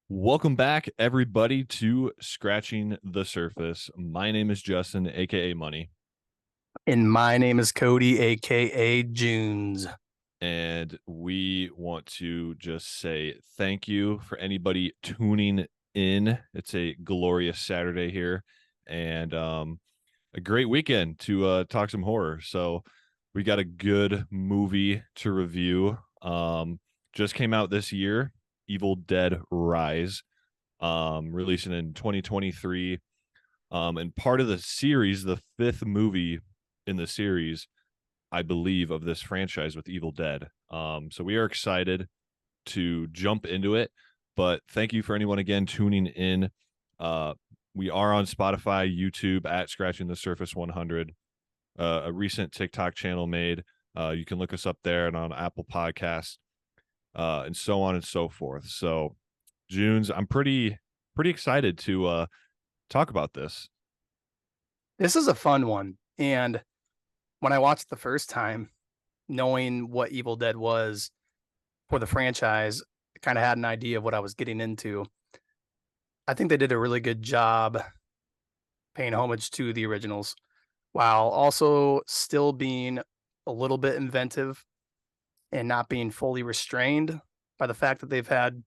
Welcome back, everybody, to Scratching the Surface. My name is Justin, aka Money, And my name is Cody, aka Junes. and we want to just say thank you for anybody tuning in. It's a glorious Saturday here, and a great weekend to talk some horror. So we got a good movie to review. Just came out this year, Evil Dead Rise, releasing in 2023. And part of the series, the fifth movie in the series, I believe, of this franchise with Evil Dead. So we are excited to jump into it. But thank you for anyone again tuning in. Uh, we are on Spotify, YouTube at Scratching the Surface 100. A recent TikTok channel made. You can look us up there and on Apple Podcasts, and so on and so forth. So, Junes, I'm pretty excited to talk about this. This is a fun one. And when I watched the first time, knowing what Evil Dead was for the franchise, I kind of had an idea of what I was getting into. I think they did a really good job paying homage to the originals while also still being a little bit inventive and not being fully restrained by the fact that they've had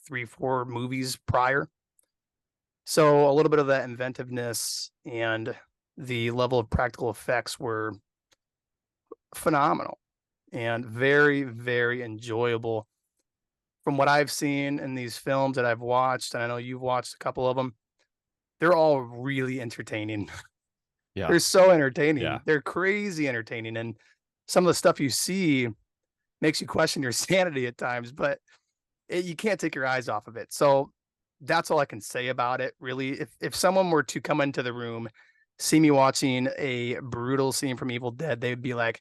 3, 4 movies prior. So a little bit of that inventiveness and the level of practical effects were phenomenal and very, very enjoyable. From what I've seen in these films that I've watched, and I know you've watched a couple of them, they're all really entertaining. Yeah, They're so yeah. entertaining. They're crazy entertaining. And some of the stuff you see makes you question your sanity at times, but you can't take your eyes off of it. So that's all I can say about it. Really, if someone were to come into the room, see me watching a brutal scene from Evil Dead, they would be like,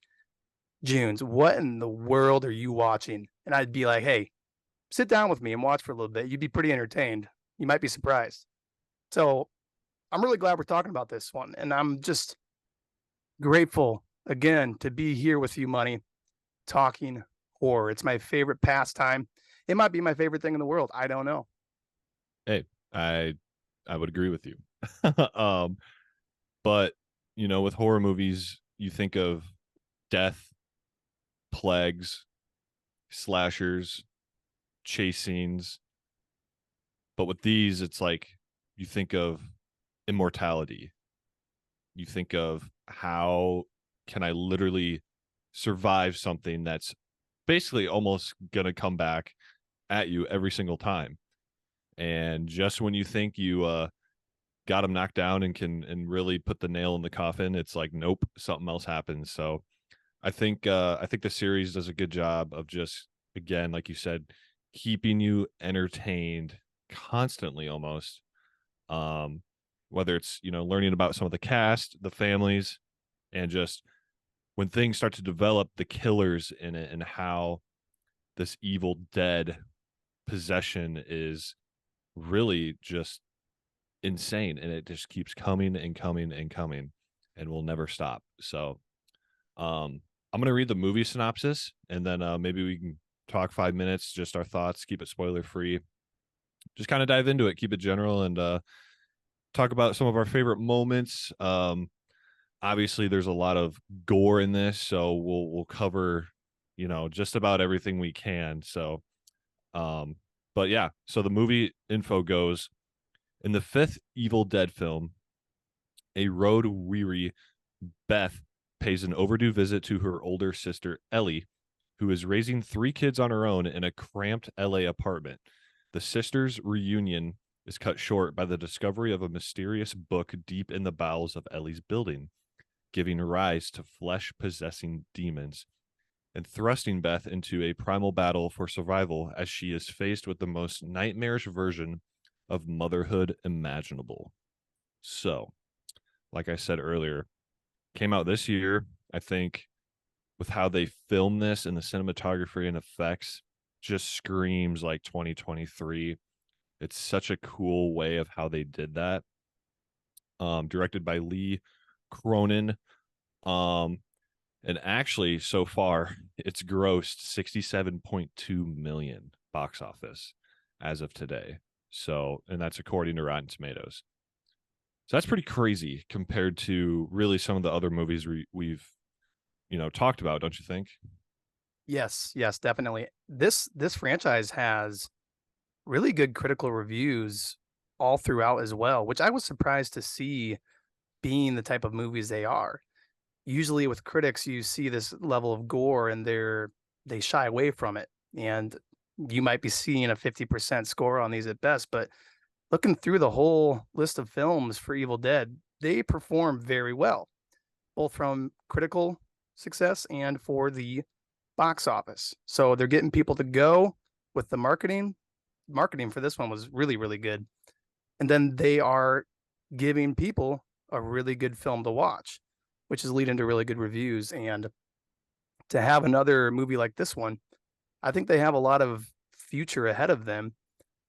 "Junes, what in the world are you watching?" And I'd be like, "Hey, sit down with me and watch for a little bit. You'd be pretty entertained. You might be surprised." So I'm really glad we're talking about this one, and I'm just grateful again to be here with you, Money, talking horror. It's my favorite pastime. It might be my favorite thing in the world. I don't know. Hey, I would agree with you. um, but with horror movies, you think of death, plagues, slashers, chase scenes. But with these, it's like you think of immortality. You think of how can I literally survive something that's basically almost gonna come back at you every single time. And just when you think you got him knocked down and can and really put the nail in the coffin, it's like nope, something else happens. So I think the series does a good job of just again, like you said, keeping you entertained constantly almost. Um, whether it's learning about some of the cast, the families, and just when things start to develop, the killers in it and how this Evil Dead possession is really just insane, and it just keeps coming and coming and coming and will never stop. So I'm gonna read the movie synopsis, and then maybe we can talk 5 minutes, just our thoughts, keep it spoiler free, just kind of dive into it, keep it general, and talk about some of our favorite moments. Obviously there's a lot of gore in this, so we'll cover just about everything we can. So um but yeah, so the movie info goes: in the fifth Evil Dead film, a road weary Beth pays an overdue visit to her older sister Ellie, who is raising three kids on her own in a cramped LA apartment. The sisters' reunion is cut short by the discovery of a mysterious book deep in the bowels of Ellie's building, giving rise to flesh possessing demons and thrusting Beth into a primal battle for survival as she is faced with the most nightmarish version of motherhood imaginable. So, like I said earlier, came out this year. I think with how they film this and the cinematography and effects just screams like 2023. It's such a cool way of how they did that. Directed by Lee Cronin. Um, and actually, so far, it's grossed 67.2 million box office as of today. So, and that's according to Rotten Tomatoes. So that's pretty crazy compared to really some of the other movies we've talked about, don't you think? Yes, yes, definitely. This franchise has really good critical reviews all throughout as well, which I was surprised to see being the type of movies they are. Usually with critics, you see this level of gore and they shy away from it. And you might be seeing a 50% score on these at best, but looking through the whole list of films for Evil Dead, they perform very well, both from critical success and for the box office. So they're getting people to go with the marketing. Marketing for this one was really, really good. And then they are giving people a really good film to watch, which is leading to really good reviews. And to have another movie like this one, I think they have a lot of future ahead of them.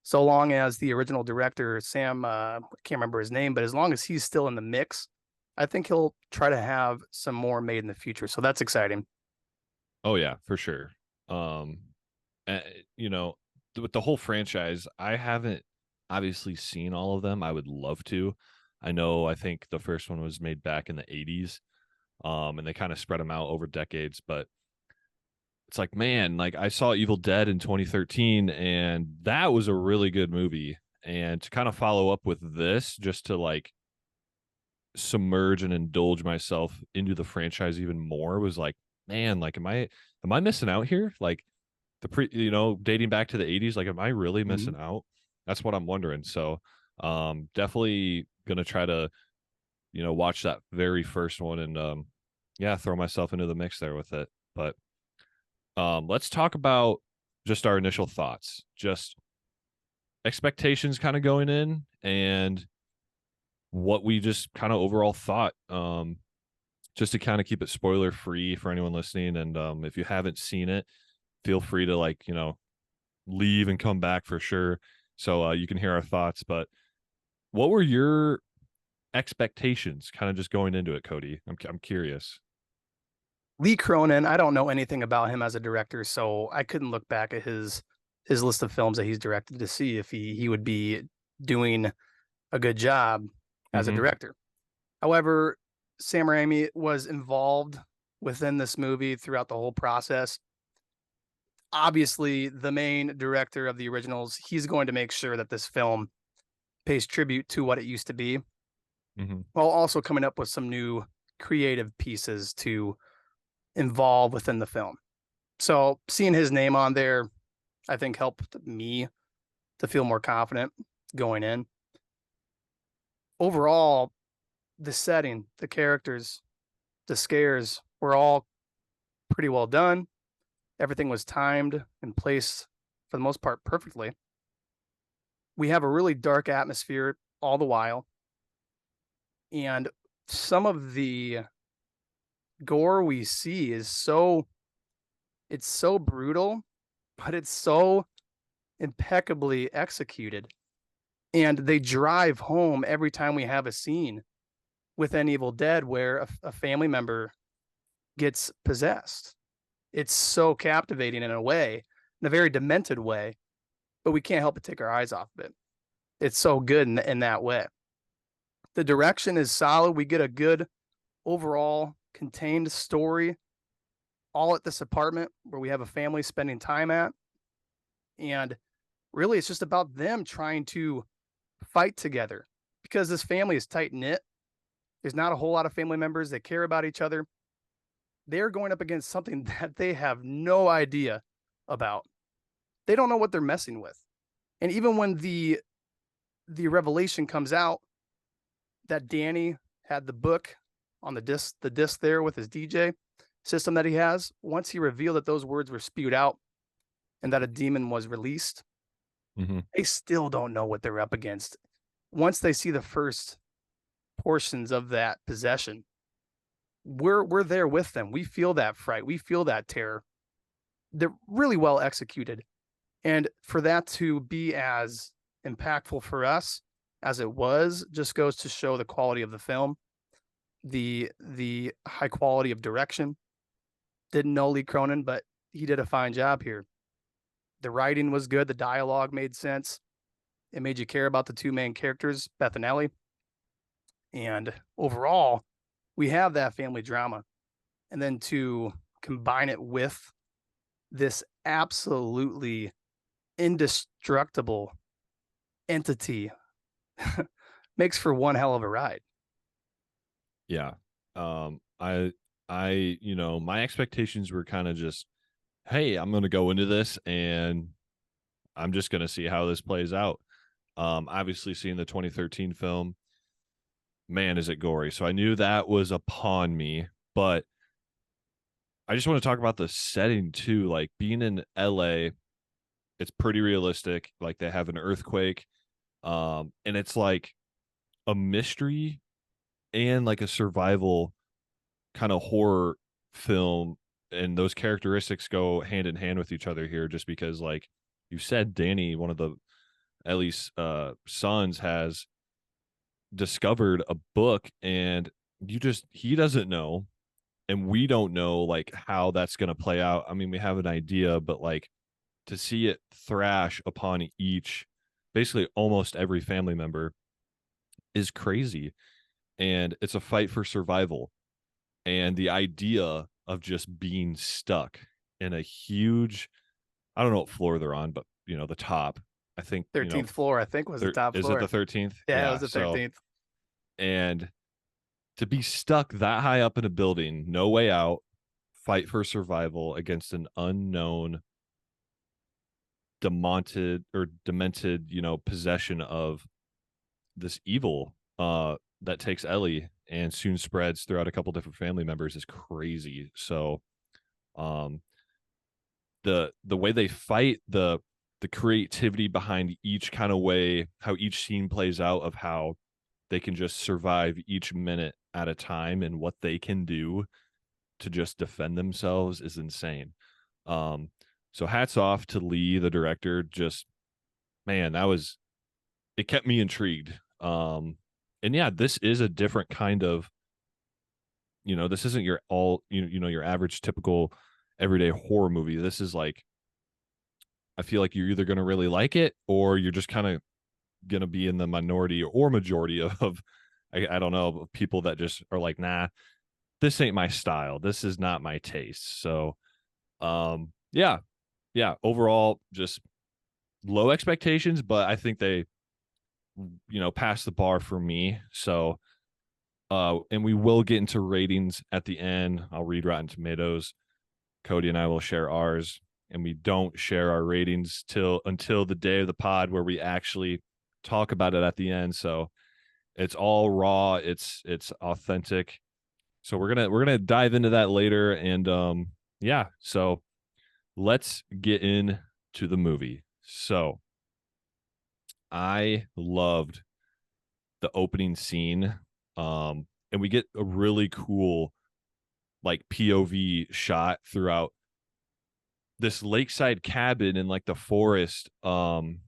So long as the original director, Sam, I can't remember his name, but as long as he's still in the mix, I think he'll try to have some more made in the future. So that's exciting. Oh yeah, for sure. Um, uh, you know, with the whole franchise, I haven't obviously seen all of them. I would love to. I think the first one was made back in the 80s, and they kind of spread them out over decades. But it's like, man, like I saw Evil Dead in 2013, and that was a really good movie. And to kind of follow up with this, just to like submerge and indulge myself into the franchise even more, was like, man, like, am I missing out here? Like dating back to the 80s, like, am I really Mhm. missing out? That's what I'm wondering. So, definitely gonna try to, watch that very first one and, yeah, throw myself into the mix there with it. But, let's talk about just our initial thoughts, just expectations kind of going in and what we just kind of overall thought. Just to kind of keep it spoiler free for anyone listening. And, if you haven't seen it, feel free to like, leave and come back for sure. So you can hear our thoughts. But what were your expectations kind of just going into it, Cody? I'm curious. Lee Cronin, I don't know anything about him as a director, so I couldn't look back at his list of films that he's directed to see if he would be doing a good job as a Mm-hmm. director. However, Sam Raimi was involved within this movie throughout the whole process. Obviously, the main director of the originals, he's going to make sure that this film pays tribute to what it used to be, Mm-hmm. while also coming up with some new creative pieces to involve within the film. So seeing his name on there, I think helped me to feel more confident going in. Overall, the setting, the characters, the scares were all pretty well done. Everything was timed and placed for the most part perfectly. We have a really dark atmosphere all the while, and some of the gore we see is it's so brutal, but it's so impeccably executed. And they drive home every time we have a scene with an Evil Dead where a family member gets possessed. It's so captivating in a way, in a very demented way, but we can't help but take our eyes off of it. It's so good in that way. The direction is solid. We get a good overall contained story all at this apartment where we have a family spending time at. And really, it's just about them trying to fight together because this family is tight knit. There's not a whole lot of family members that care about each other. They're going up against something that they have no idea about. They don't know what they're messing with. And even when the revelation comes out that Danny had the book on the disc there with his DJ system that he has, once he revealed that those words were spewed out and that a demon was released, Mm-hmm. they still don't know what they're up against. Once they see the first portions of that possession, we're there with them. We feel that fright. We feel that terror. They're really well executed. And for that to be as impactful for us as it was just goes to show the quality of the film, the high quality of direction. Didn't know Lee Cronin, but he did a fine job here. The writing was good, the dialogue made sense. It made you care about the two main characters, Beth and Ellie. And overall, we have that family drama. And then to combine it with this absolutely indestructible entity makes for one hell of a ride. Yeah. My expectations were kind of just, hey, I'm going to go into this and I'm just going to see how this plays out. Obviously seeing the 2013 film, man, is it gory. So I knew that was upon me, but I just want to talk about the setting too. Like being in LA, it's pretty realistic. Like they have an earthquake, and it's like a mystery and like a survival kind of horror film, and those characteristics go hand in hand with each other here. Just because, like you said, Danny, one of the Ellie's sons, has discovered a book, and he doesn't know, and we don't know like how that's going to play out. I mean, we have an idea, but like to see it thrash upon each, basically almost every family member, is crazy. And it's a fight for survival. And the idea of just being stuck in a huge, I don't know what floor they're on, but the top, I think, 13th floor, I think, was the there top is it the floor. 13th? Yeah, it was Yeah. the So, 13th. and to be stuck that high up in a building, no way out, fight for survival against an unknown demented, possession of this evil that takes Ellie and soon spreads throughout a couple different family members is crazy. So um the way they fight, the creativity behind each kind of way, how each scene plays out, of how they can just survive each minute at a time and what they can do to just defend themselves is insane. Um, so hats off to Lee, the director. Just, man, it kept me intrigued. And yeah, this is a different kind of, this isn't your your average typical everyday horror movie. This is like, I feel like you're either going to really like it or you're just kind of going to be in the minority or majority of I don't know, people that just are like, nah, this ain't my style. This is not my taste. So, yeah, yeah. Overall, just low expectations, but I think they, passed the bar for me. So, and we will get into ratings at the end. I'll read Rotten Tomatoes. Cody and I will share ours, and we don't share our ratings until the day of the pod where we actually talk about it at the end. So it's all raw. It's authentic. So we're gonna dive into that later, and yeah. So let's get into the movie. So I loved the opening scene, and we get a really cool like POV shot throughout this lakeside cabin in like the forest. And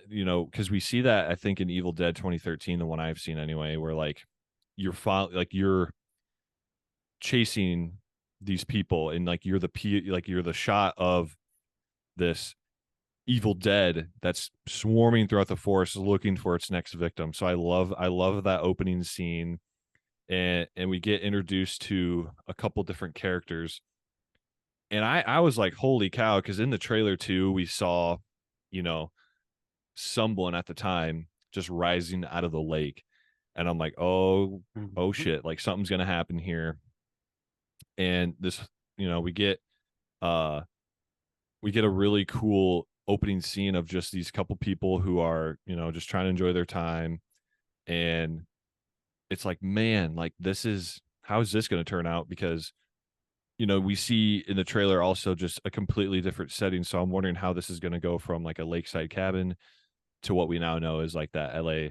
because we see that, I think, in Evil Dead 2013, the one I've seen anyway, where like you're chasing these people, and like you're the shot of this Evil Dead that's swarming throughout the forest looking for its next victim. So I love that opening scene, and we get introduced to a couple different characters. And I was like, holy cow, because in the trailer too, we saw, you know, someone at the time just rising out of the lake. And I'm like, oh Mhm. shit, like something's gonna happen here. And this, we get uh a really cool opening scene of just these couple people who are, just trying to enjoy their time. And it's like, man, like how is this gonna turn out? Because we see in the trailer also just a completely different setting. So I'm wondering how this is going to go from like a lakeside cabin to what we now know is like that LA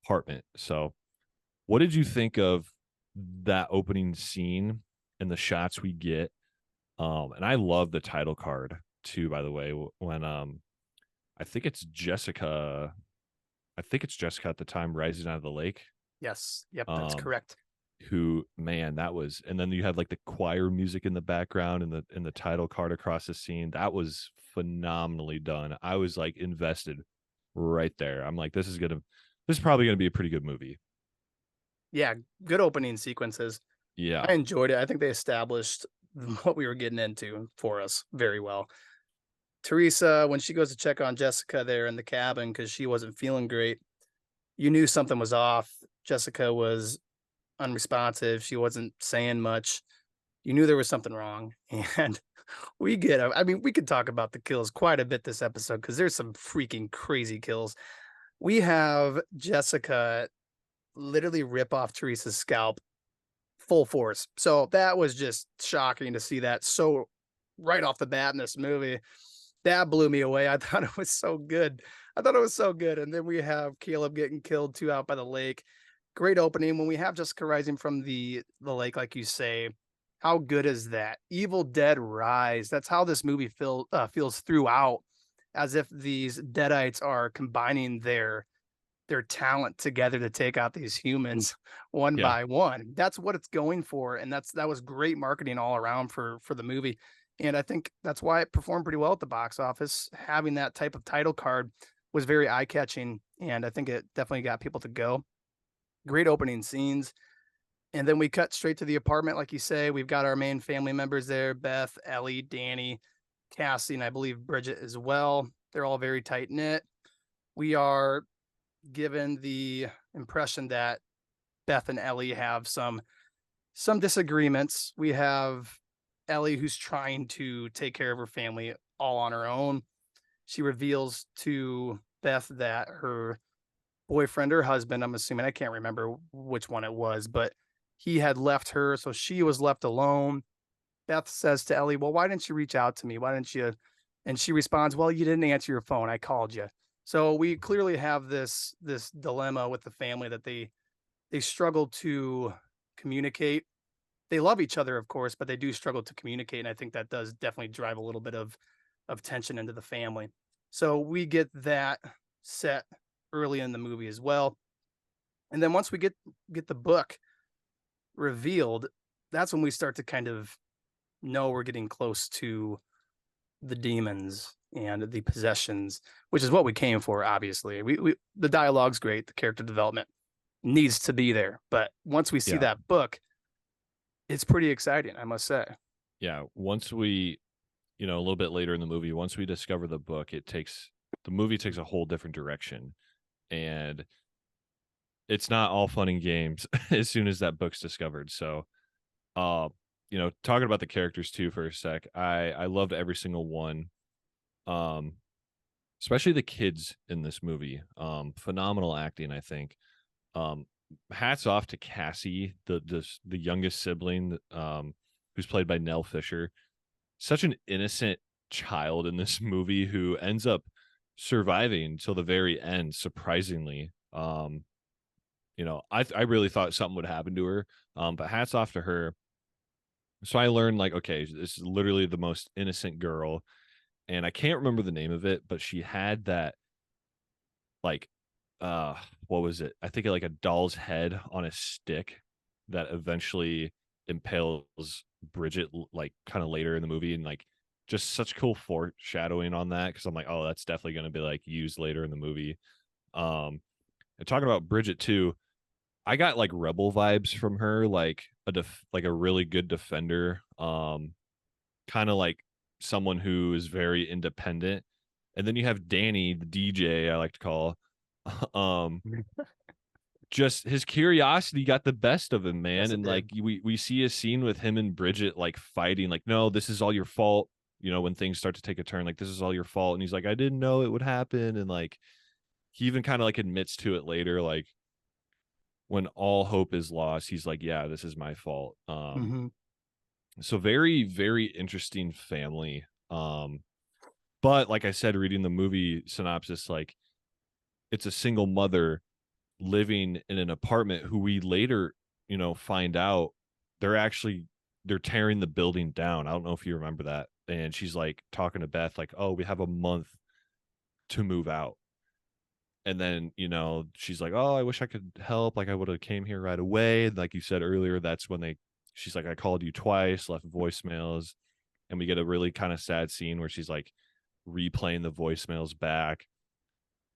apartment. So, what did you think of that opening scene and the shots we get? And I love the title card too, by the way, when I think it's Jessica, I think it's Jessica at the time rising out of the lake. Yes. Yep, that's Um, correct. who, man, that was, and then you had like the choir music in the background and the title card across the scene. That was phenomenally done. I was like invested right there. I'm like, this is probably gonna be a pretty good movie. Yeah, good opening sequences. I Yeah. enjoyed it. I think they established what we were getting into for us very well. Teresa, when she goes to check on Jessica there in the cabin because she wasn't feeling great, you knew something was off. Jessica was unresponsive. She wasn't saying much. You knew there was something wrong. And I mean, we could talk about the kills quite a bit this episode because there's some freaking crazy kills. We have Jessica literally rip off Teresa's scalp full force. So that was just shocking to see that so right off the bat in this movie. That blew me away. I thought it was so good. I thought it was so good. And then we have Caleb getting killed too out by the lake. Great opening when we have Jessica rising from the lake, like you say. How good is that? Evil Dead Rise. That's how this movie feels throughout, as if these Deadites are combining their talent together to take out these humans one Yeah. by one. That's what it's going for, and that was great marketing all around for the movie. And I think that's why it performed pretty well at the box office. Having that type of title card was very eye catching, and I think it definitely got people to go. Great opening scenes. And then we cut straight to the apartment, like you say. We've got our main family members there: Beth, Ellie, Danny, Cassie, and I believe Bridget as well. They're all very tight knit. We are given the impression that Beth and Ellie have some disagreements. We have Ellie who's trying to take care of her family all on her own. She reveals to Beth that her boyfriend or husband, I'm assuming, I can't remember which one it was, but he had left her, so she was left alone. Beth says to Ellie, "Well, why didn't you reach out to me? Why didn't you?" And she responds, "Well, you didn't answer your phone. I called you." So we clearly have this dilemma with the family that they struggle to communicate. They love each other, of course, but they do struggle to communicate, and I think that does definitely drive a little bit of tension into the family. So we get that set early in the movie as well. And then once we get the book revealed, that's when we start to kind of know we're getting close to the demons and the possessions, which is what we came for. Obviously, we the dialogue's great, the character development needs to be there, but once we see Yeah. that book, it's pretty exciting, I must say. Yeah. Once we, a little bit later in the movie, once we discover the book, the movie takes a whole different direction. And it's not all fun and games as soon as that book's discovered. So, uh, talking about the characters too for a sec, I loved every single one. Um, Especially the kids in this movie. Phenomenal acting, I think. Um, Hats off to Cassie, the youngest sibling, who's played by Nell Fisher. Such an innocent child in this movie who ends up surviving till the very end, surprisingly. I really thought something would happen to her. But hats off to her. So I learned like, okay, this is literally the most innocent girl, and I can't remember the name of it, but she had that like, uh, what was it? I think like a doll's head on a stick that eventually impales Bridget like kind of later in the movie, and like just such cool foreshadowing on that because I'm like, oh, that's definitely going to be like used later in the movie. Um, and talking about Bridget too, I got like rebel vibes from her, like like a really good defender, kind of like someone who is very independent. And then you have Danny, the DJ, I like to call. um, just his curiosity got the best of him, man. Yes, it And like did. we see a scene with him and Bridget like fighting, like, no, this is all your fault. When things start to take a turn, like this is all your fault. And he's like, I didn't know it would happen. And like he even kind of like admits to it later, like when all hope is lost, he's like, yeah, this is my fault. Mhm. So very, very interesting family. But like I said, reading the movie synopsis, like it's a single mother living in an apartment who we later, find out they're tearing the building down. I don't know if you remember that. And she's like talking to Beth, like, oh, we have a month to move out. And then, she's like, oh, I wish I could help. Like I would have came here right away. And like you said earlier, that's when she's like, I called you twice, left voicemails. And we get a really kind of sad scene where she's like replaying the voicemails back.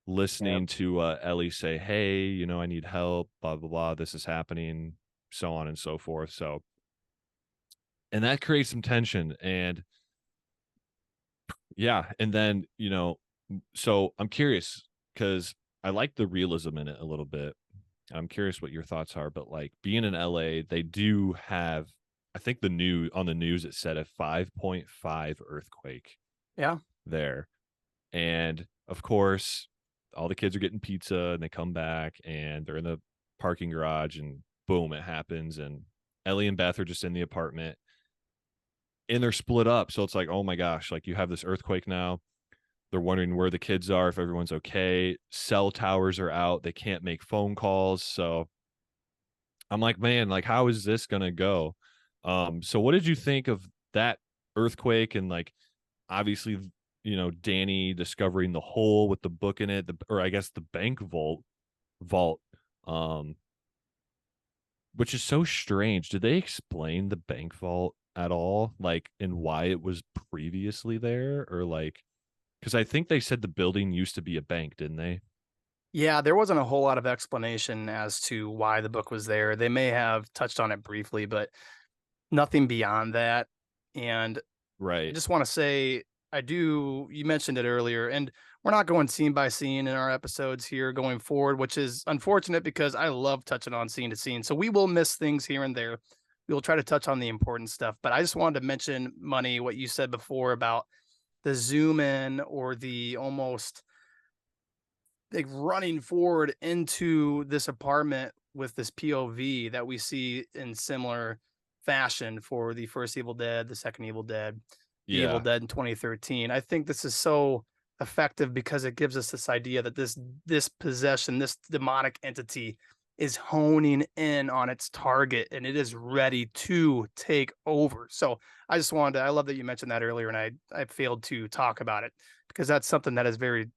listening Yep. to Ellie say, "Hey, I need help, blah blah blah, this is happening," so on and so forth. So, and that creates some tension, and yeah, and then so I'm curious because I like the realism in it a little bit. I'm curious what your thoughts are, but like being in LA, they do have, I think the news it said a 5.5 earthquake Yeah. there. And of course, all the kids are getting pizza and they come back and they're in the parking garage and boom, it happens. And Ellie and Beth are just in the apartment and they're split up. So it's like, oh my gosh, like you have this earthquake now. They're wondering where the kids are, if everyone's okay. Cell towers are out. They can't make phone calls. So I'm like, man, like, how is this going to go? So what did you think of that earthquake and like, obviously, Danny discovering the hole with the book in it, or I guess the bank vault, um, which is so strange. Did they explain the bank vault at all? Like, and why it was previously there? Or like, because I think they said the building used to be a bank, didn't they? Yeah, there wasn't a whole lot of explanation as to why the book was there. They may have touched on it briefly, but nothing beyond that. And I Right. just want to say, you mentioned it earlier, and we're not going scene by scene in our episodes here going forward, which is unfortunate because I love touching on scene to scene. So we will miss things here and there. We will try to touch on the important stuff. But I just wanted to mention, Money, what you said before about the zoom in or the almost like running forward into this apartment with this POV that we see in similar fashion for the first Evil Dead, the second Evil Dead, the Evil Yeah. Dead in 2013. I think this is so effective because it gives us this idea that this possession, this demonic entity is honing in on its target and it is ready to take over. So I love that you mentioned that earlier and I failed to talk about it because that's something that is very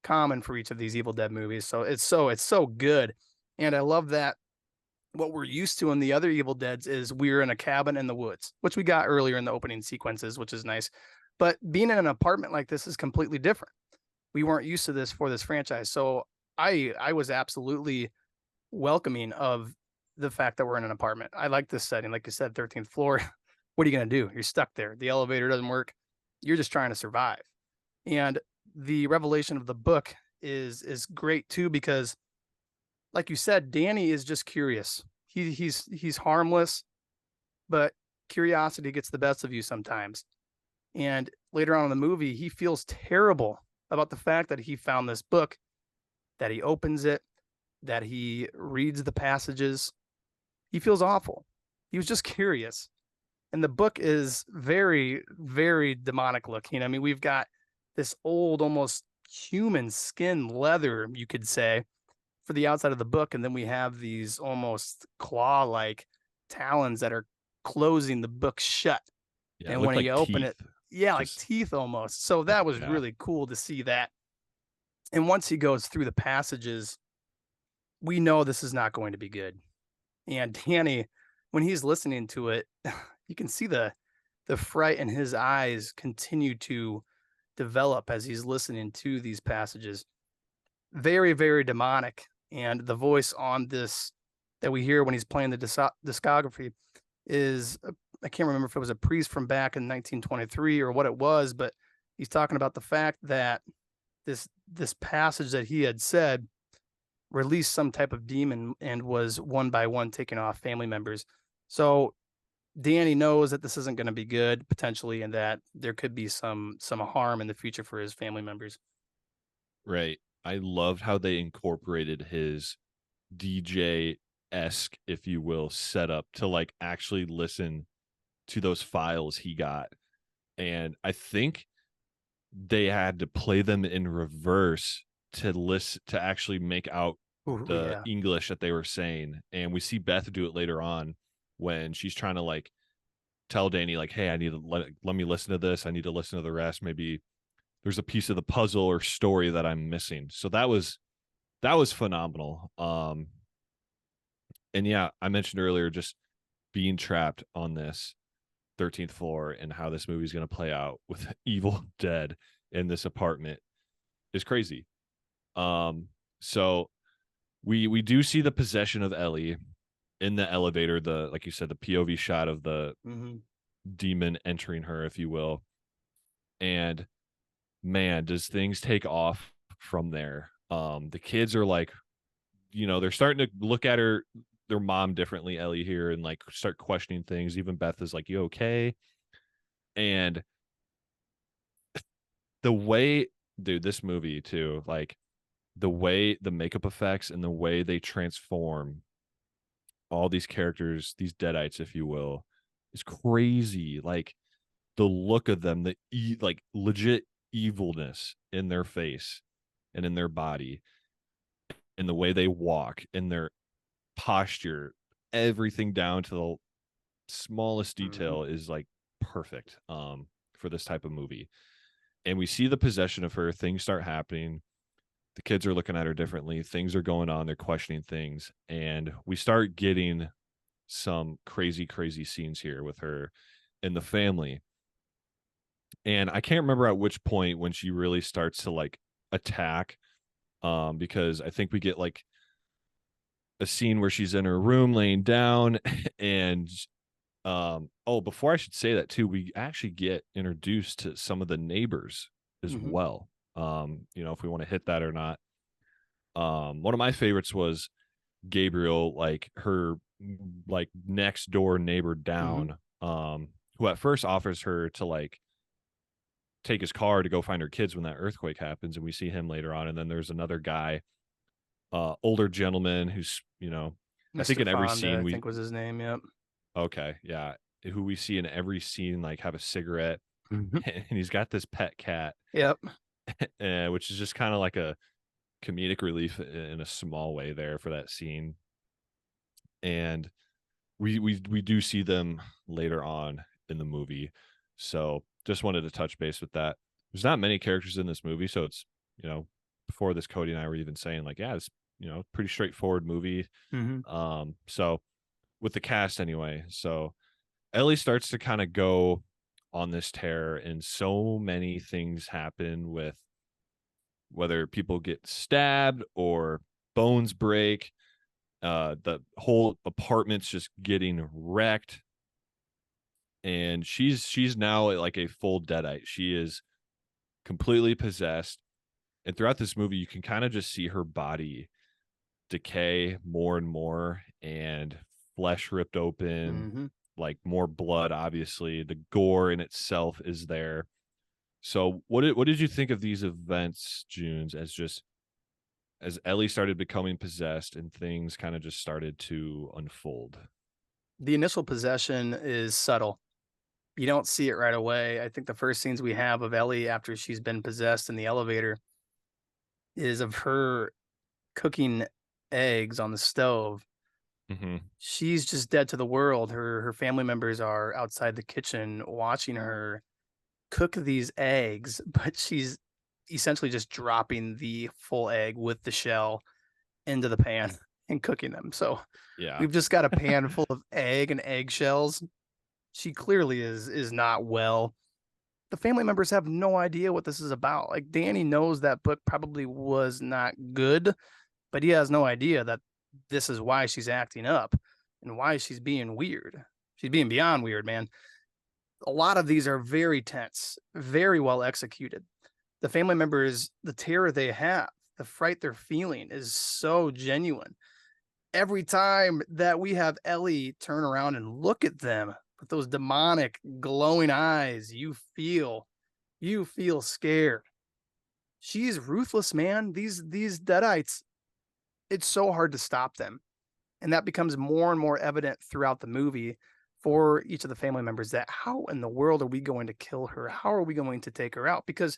common for each of these Evil Dead movies. So it's so good. And I love that what we're used to in the other Evil Deads is we're in a cabin in the woods, which we got earlier in the opening sequences, which is nice. But being in an apartment like this is completely different. We weren't used to this for this franchise. So I was absolutely welcoming of the fact that we're in an apartment. I like this setting. Like you said, 13th floor. What are you going to do? You're stuck there. The elevator doesn't work. You're just trying to survive. And the revelation of the book is great too because like you said, Danny is just curious. He's harmless, but curiosity gets the best of you sometimes. And later on in the movie, he feels terrible about the fact that he found this book, that he opens it, that he reads the passages. He feels awful. He was just curious. And the book is very, very demonic looking. I mean, we've got this old, almost human skin leather, you could say, for the outside of the book. And then we have these almost claw like talons that are closing the book shut. Yeah. It And looked when like you open teeth. it, yeah, like Just, teeth almost. So that was yeah. really cool to see that. And once he goes through the passages, we know this is not going to be good. And Danny, when he's listening to it, you can see the fright in his eyes continue to develop as he's listening to these passages. Very, very demonic. And the voice on this that we hear when he's playing the discography is I can't remember if it was a priest from back in 1923 or what it was, but he's talking about the fact that this passage that he had said released some type of demon and was one by one taking off family members. So Danny knows that this isn't going to be good potentially, and that there could be some harm in the future for his family members. Right. I loved how they incorporated his DJ esque, if you will, setup to like actually listen to those files he got. And I think they had to play them in reverse to listen to actually make out Ooh, the yeah. English that they were saying. And we see Beth do it later on when she's trying to like tell Danny, like, hey, I need to let me listen to this. I need to listen to the rest. Maybe there's a piece of the puzzle or story that I'm missing. So that was phenomenal. And yeah, I mentioned earlier just being trapped on this 13th floor and how this movie is going to play out with Evil Dead in this apartment is crazy. So we do see the possession of Ellie in the elevator, the like you said, the POV shot of the Hmm. demon entering her, if you will. And man, does things take off from there. The kids are like, they're starting to look at her, their mom differently, Ellie here, and like start questioning things. Even Beth is like, "You okay?" And the way, dude, this movie too, like the way the makeup effects and the way they transform all these characters, these deadites, if you will, is crazy. Like the look of them, like legit evilness in their face and in their body, and the way they walk, and their posture, everything down to the smallest Hmm. detail is like perfect for this type of movie. And we see the possession of her, things start happening. The kids are looking at her differently, things are going on, they're questioning things, and we start getting some crazy scenes here with her and the family. And I can't remember at which point when she really starts to like attack, because I think we get like a scene where she's in her room laying down and oh, before I should say that too, we actually get introduced to some of the neighbors as Hmm. well. If we want to hit that or not. One of my favorites was Gabriel, like her like next door neighbor Hmm. down, who at first offers her to like take his car to go find her kids when that earthquake happens, and we see him later on. And then there's another guy, older gentleman who's, I think Mr. in every Fonda, scene I we think was his name. Yep. okay, yeah, who we see in every scene like have a cigarette, Hmm. and he's got this pet cat, Yep. which is just kind of like a comedic relief in a small way there for that scene. And we do see them later on in the movie. So just wanted to touch base with that. There's not many characters in this movie, so it's, before this, Cody and I were even saying like, yeah, it's, pretty straightforward movie. Hmm. So with the cast anyway, so Ellie starts to kind of go on this tear, and so many things happen with whether people get stabbed or bones break. The whole apartment's just getting wrecked, and she's now like a full deadite. She is completely possessed, and throughout this movie, you can kind of just see her body decay more and more, and flesh ripped open, Hmm. like more blood. Obviously, the gore in itself is there. So, what did you think of these events, Junes, as Ellie started becoming possessed and things kind of just started to unfold? The initial possession is subtle. You don't see it right away. I think the first scenes we have of Ellie after she's been possessed in the elevator is of her cooking eggs on the stove. Hmm. She's just dead to the world. Her family members are outside the kitchen watching her cook these eggs, but she's essentially just dropping the full egg with the shell into the pan and cooking them. So Yeah. we've just got a pan full of egg and eggshells. She clearly is not well. The family members have no idea what this is about. Like Danny knows that book probably was not good, but he has no idea that this is why she's acting up and why she's being weird. She's being beyond weird, man. A lot of these are very tense, very well executed. The family members, the terror they have, the fright they're feeling is so genuine. Every time that we have Ellie turn around and look at them with those demonic glowing eyes, you feel scared. She's ruthless, man. These deadites, it's so hard to stop them. And that becomes more and more evident throughout the movie for each of the family members that how in the world are we going to kill her? How are we going to take her out? Because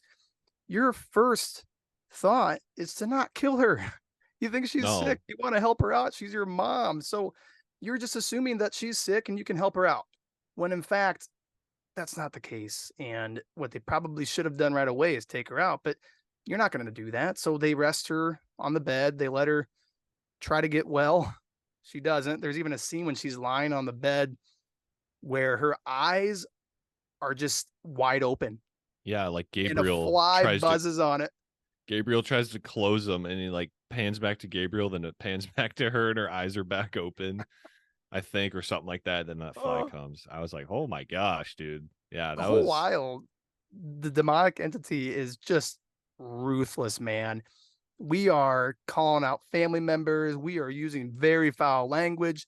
your first thought is to not kill her. You think she's sick. No. You want to help her out. She's your mom. So you're just assuming that she's sick and you can help her out. When in fact, that's not the case. And what they probably should have done right away is take her out. But you're not going to do that. So they rest her on the bed. They let her try to get well. She doesn't. There's even a scene when she's lying on the bed where her eyes are just wide open Yeah, like and a Gabriel fly tries to buzzes on it. Gabriel tries to close them, and he like pans back to Gabriel, then it pans back to her, and her eyes are back open, I think, or something like that. Then that fly Oh, comes. I was like, oh my gosh, dude. Yeah, the that whole was while, the demonic entity is just ruthless, man. We are calling out family members. We are using very foul language.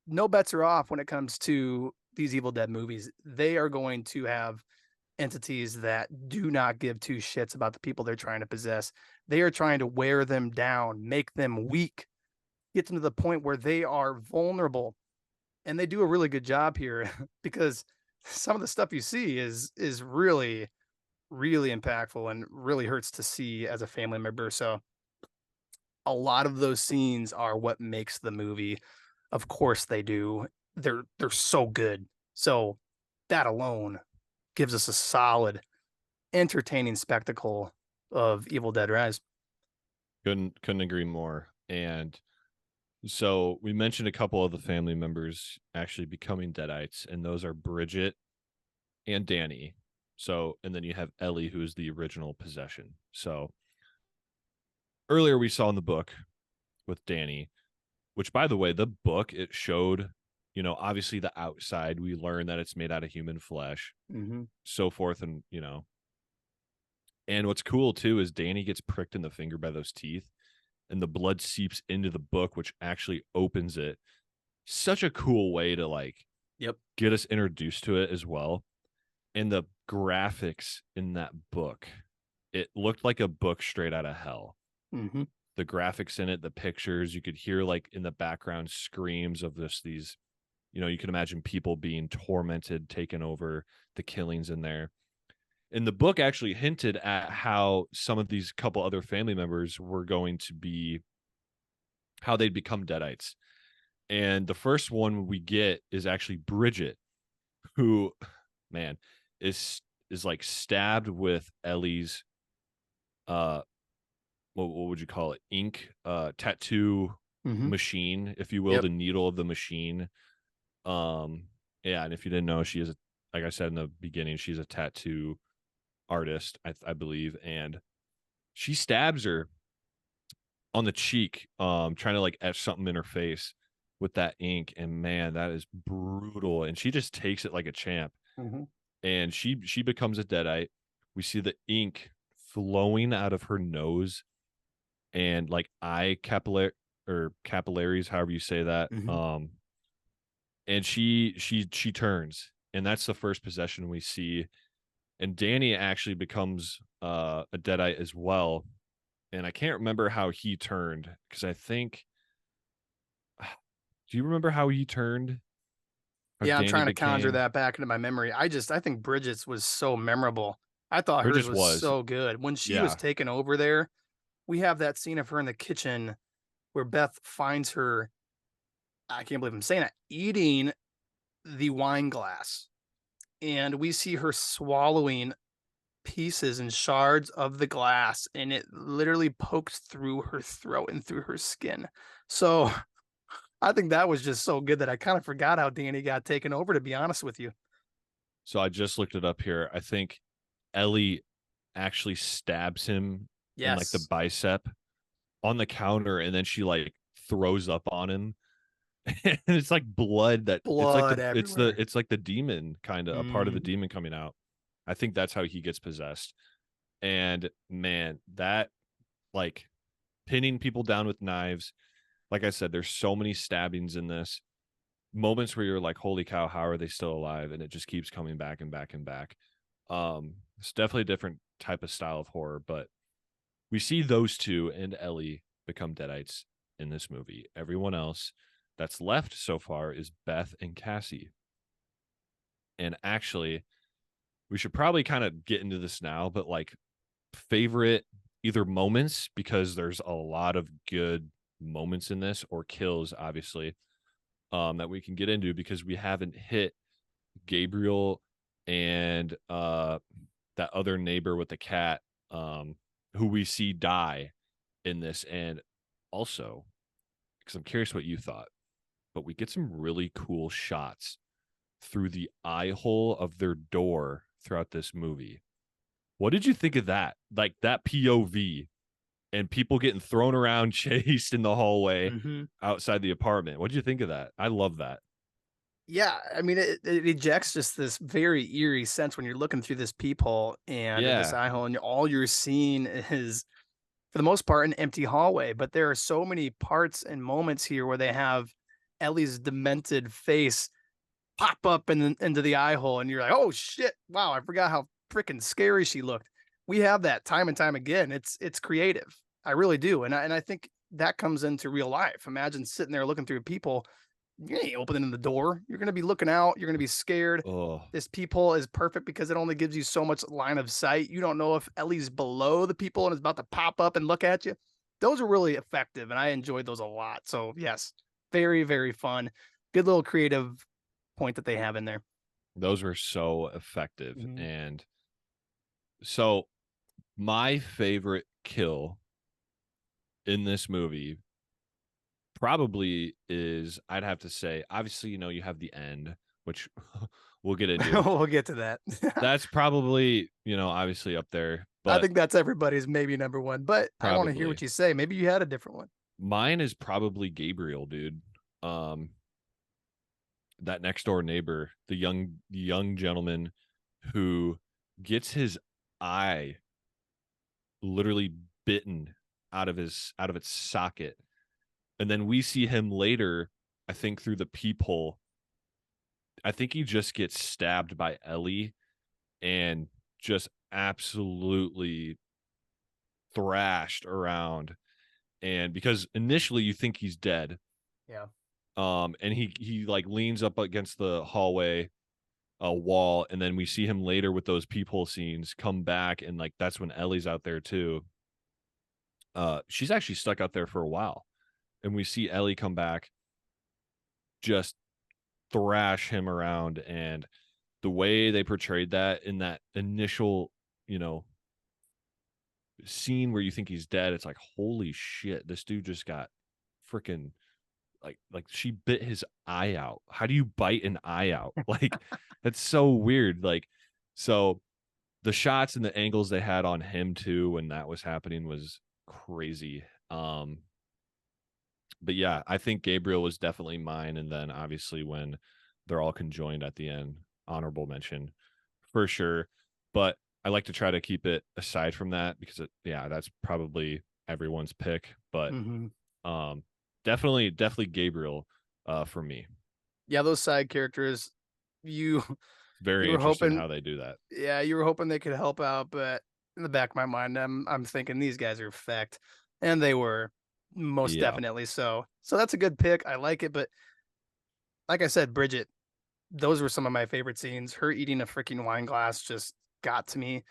No bets are off when it comes to these Evil Dead movies. They are going to have entities that do not give two shits about the people they're trying to possess. They are trying to wear them down, make them weak, get them to the point where they are vulnerable. And they do a really good job here because some of the stuff you see is really really impactful and really hurts to see as a family member. So a lot of those scenes are what makes the movie. Of course they do. They're so good. So that alone gives us a solid entertaining spectacle of Evil Dead Rise. couldn't agree more. And so we mentioned a couple of the family members actually becoming deadites, and those are Bridget and Danny. So, and then you have Ellie, who is the original possession. So earlier we saw in the book with Danny, which by the way, the book it showed, obviously the outside. We learned that it's made out of human flesh, Mm-hmm. so forth, and and what's cool too is Danny gets pricked in the finger by those teeth, and the blood seeps into the book, which actually opens it. Such a cool way to like Yep. get us introduced to it as well. And the graphics in that book, it looked like a book straight out of hell. Mm-hmm. The graphics in it, the pictures, you could hear like in the background screams of these, you can imagine people being tormented, taken over, the killings in there. And the book actually hinted at how some of these couple other family members were going to be, how they'd become deadites. And the first one we get is actually Bridget, who, man, is like stabbed with Ellie's uh what would you call it, ink tattoo Mm-hmm. machine, if you will, Yep. the needle of the machine. um yeah, and if you didn't know, she is like I said in the beginning, she's a tattoo artist, I believe. And she stabs her on the cheek, trying to like etch something in her face with that ink. And man, that is brutal, and she just takes it like a champ. Mm-hmm. And she becomes a deadite. We see the ink flowing out of her nose and like eye capillary or capillaries, however you say that. Mm-hmm. And she turns, and that's the first possession we see. And Danny actually becomes a deadite as well. And I can't remember how he turned, because I think, do you remember how he turned? How Yeah, I'm Danny trying to conjure became? that back into my memory. I think Bridget's was so memorable. I thought hers Bridges was was, so good. When she was yeah. taken over there, we have that scene of her in the kitchen where Beth finds her, I can't believe I'm saying it, eating the wine glass. And we see her swallowing pieces and shards of the glass, and it literally pokes through her throat and through her skin. So I think that was just so good that I kind of forgot how Danny got taken over, to be honest with you. So I just looked it up here. I think Ellie actually stabs him in like the Yes. bicep on the counter, and then she like throws up on him. And it's like blood, that Blood everywhere. it's like the demon, kind of a part of the Mhm. demon coming out. I think that's how he gets possessed. And man, that like pinning people down with knives, like I said, there's so many stabbings in this, moments where you're like, holy cow, how are they still alive? And it just keeps coming back and back and back. It's definitely a different type of style of horror, but we see those two and Ellie become deadites in this movie. Everyone else that's left so far is Beth and Cassie. And actually, we should probably kind of get into this now, but like favorite either moments, because there's a lot of good moments in this, or kills, obviously, that we can get into, because we haven't hit Gabriel and that other neighbor with the cat, who we see die in this. And also, because I'm curious what you thought, but we get some really cool shots through the eye hole of their door throughout this movie. What did you think of that? Like that POV and people getting thrown around, chased in the hallway Mhm. outside the apartment. What did you think of that? I love that. Yeah, I mean, it ejects just this very eerie sense when you're looking through this peephole and this Yeah. eye hole, and all you're seeing is, for the most part, an empty hallway. But there are so many parts and moments here where they have Ellie's demented face pop up into the eye hole, and you're like, "Oh shit! Wow, I forgot how freaking scary she looked." We have that time and time again. It's creative. I really do, and I think that comes into real life. Imagine sitting there looking through people. You ain't opening the door. You're gonna be looking out. You're gonna be scared. Oh, This peephole is perfect because it only gives you so much line of sight. You don't know if Ellie's below the people and is about to pop up and look at you. Those are really effective, and I enjoyed those a lot. So yes, very, very fun. Good little creative point that they have in there. those were so effective. Mhm. And so my favorite kill in this movie probably is, I'd have to say, obviously, you have the end, which we'll get into. We'll get to that. That's probably, obviously up there, I but think that's everybody's maybe number one, but I want to hear probably what you say. Maybe you had a different one. mine is probably Gabriel, dude. Um, that next door neighbor, the young gentleman who gets his eye literally bitten out of its socket. And then we see him later, I think through the peephole. I think he just gets stabbed by Ellie and just absolutely thrashed around. And because initially you think he's dead, Yeah. and he like leans up against the hallway wall, and then we see him later with those peephole scenes come back, and like that's when Ellie's out there too. She's actually stuck out there for a while, and we see Ellie come back, just thrash him around, and the way they portrayed that in that initial, you know, scene where you think he's dead, it's like holy shit, this dude just got freaking like she bit his eye out. How do you bite an eye out? Like that's so weird. Like so the shots and the angles they had on him too when that was happening was crazy. But yeah, I think Gabriel was definitely mine. And then obviously when they're all conjoined at the end, honorable mention for sure. But I like to try to keep it aside from that because yeah, that's probably everyone's pick. But Mhm. um, definitely Gabriel for me. Yeah, those side characters, you you Very were interesting hoping, how they do that. yeah, you were hoping they could help out, but in the back of my mind, I'm thinking these guys are fecked, and they were most Yeah, definitely so. So that's a good pick. I like it, but like I said, Bridget, those were some of my favorite scenes. Her eating a freaking wine glass just got to me,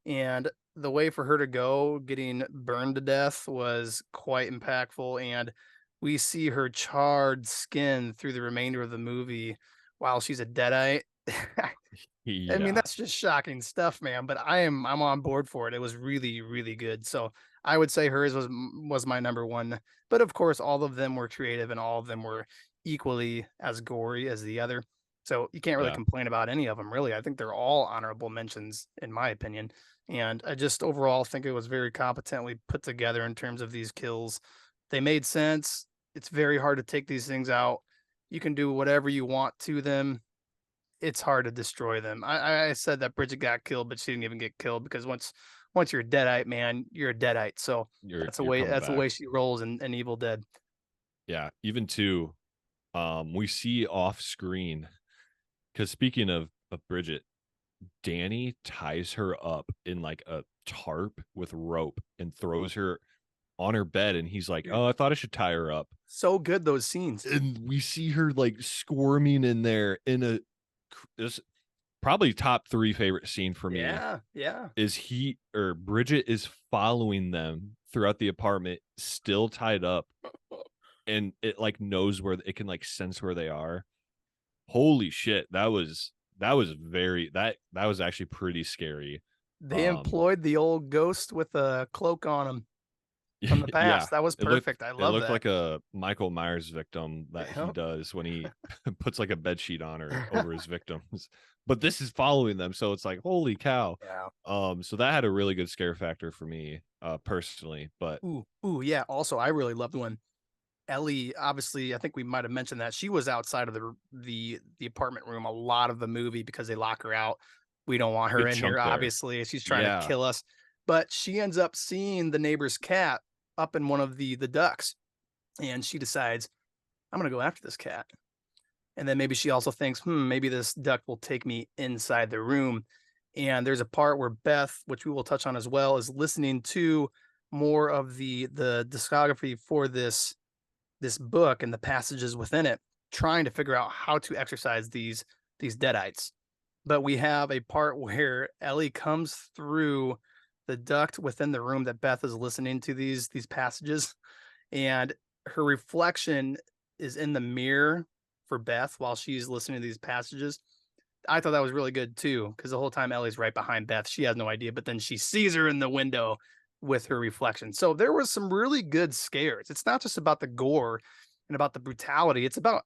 and the way for her to go, getting burned to death, was quite impactful. And we see her charred skin through the remainder of the movie while she's a deadite. I mean, yeah, that's just shocking stuff, man, but I'm on board for it. It was really, really good. So I would say hers was my number one. But of course, all of them were creative and all of them were equally as gory as the other. So you can't really yeah, complain about any of them, really. I think they're all honorable mentions in my opinion. And I just overall think it was very competently put together in terms of these kills. They made sense. It's very hard to take these things out. You can do whatever you want to them. It's hard to destroy them. I said that Bridget got killed, but she didn't even get killed because once you're a deadite, man, you're a deadite. So you're coming that's the way back. she rolls in Evil Dead. Yeah, even too. We see off screen because speaking of Bridget, Danny ties her up in like a tarp with rope and throws her on her bed, and he's like, Dude, "Oh, I thought I should tie her up." so good those scenes. And we see her like squirming in there in a this probably top three favorite scene for me Yeah, yeah. is he or Bridget is following them throughout the apartment, still tied up, and it like knows where it can like sense where they are. Holy shit, that was very that was actually pretty scary. They Um, employed the old ghost with a cloak on him. from the Yeah, past. That was it looked perfect. I it love looked that. like a Michael Myers victim that he Yep. does when he puts like a bed sheet on or over his victims. But this is following them, so it's like holy cow. Yeah. So that had a really good scare factor for me, personally. But Ooh, yeah. Also, I really loved when Ellie, obviously, I think we might have mentioned that she was outside of the apartment room a lot of the movie because they lock her out. We don't want her good in here, chunk there. obviously. She's trying to Yeah, kill us. But she ends up seeing the neighbor's cat up in one of the ducks, and she decides, I'm gonna go after this cat. And then maybe she also thinks, maybe this duck will take me inside the room. And there's a part where Beth, which we will touch on as well, is listening to more of the discography for this book and the passages within it, trying to figure out how to exercise these deadites. But we have a part where Ellie comes through the duct within the room that Beth is listening to these passages, and her reflection is in the mirror for Beth while she's listening to these passages. I thought that was really good too, because the whole time Ellie's right behind Beth. She has no idea, but then she sees her in the window with her reflection. So there was some really good scares. It's not just about the gore and about the brutality, it's about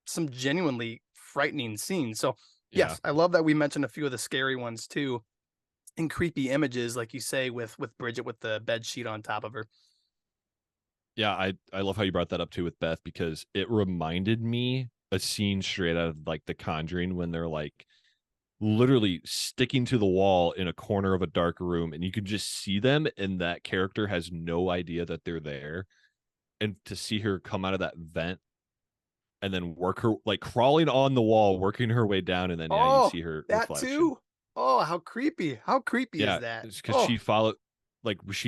some genuinely frightening scenes. So, yeah, yes, I love that we mentioned a few of the scary ones too, and creepy images, like you say, with Bridget with the bed sheet on top of her. yeah. I love how you brought that up too with Beth because it reminded me a scene straight out of like The Conjuring when they're like literally sticking to the wall in a corner of a dark room and you can just see them and that character has no idea that they're there, and to see her come out of that vent and then work her like crawling on the wall working her way down, and then yeah, you Oh, see her that reflection. too. Oh, how creepy. How creepy is Yeah, that? it's because Oh, she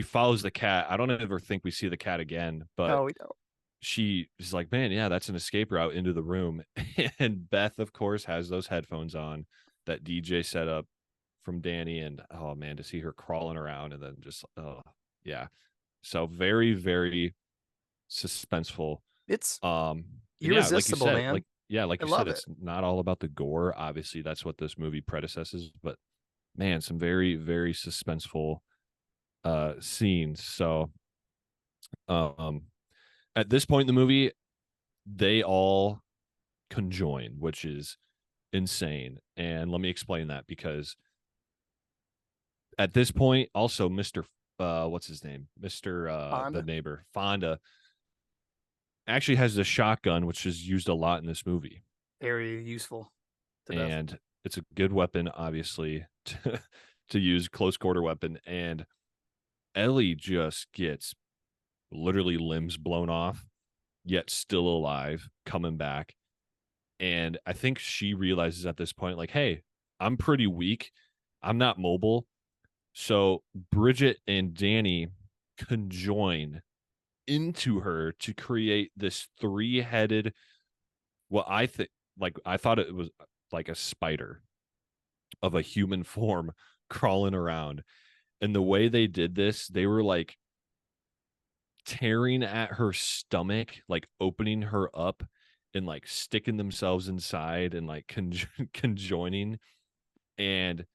follows the cat. I don't ever think we see the cat again, but no, we don't. she is like, man, yeah, that's an escape route into the room. And Beth of course has those headphones on that DJ set up from Danny, and oh man, to see her crawling around and then just oh yeah. So very, very suspenseful. It's Um and yeah, like you irresistible, said, man. like I you said, love it. it's not all about the gore. Obviously, that's what this movie predecesses, but man, some very, very suspenseful scenes. So um at this point in the movie, they all conjoin, which is insane. And let me explain that because at this point, also Mr. What's his name? Mr. The Fonda, neighbor, Fonda, actually has the shotgun, which is used a lot in this movie. very useful to Beth. And it's a good weapon, obviously, to use close quarter weapon. And Ellie just gets literally limbs blown off, yet still alive, coming back. And I think she realizes at this point, like, hey, I'm pretty weak. I'm not mobile. So Bridget and Danny conjoin into her to create this three-headed, what I think, like I thought it was like a spider of a human form crawling around. And the way they did this, they were like tearing at her stomach, like opening her up and like sticking themselves inside and like conjoining. And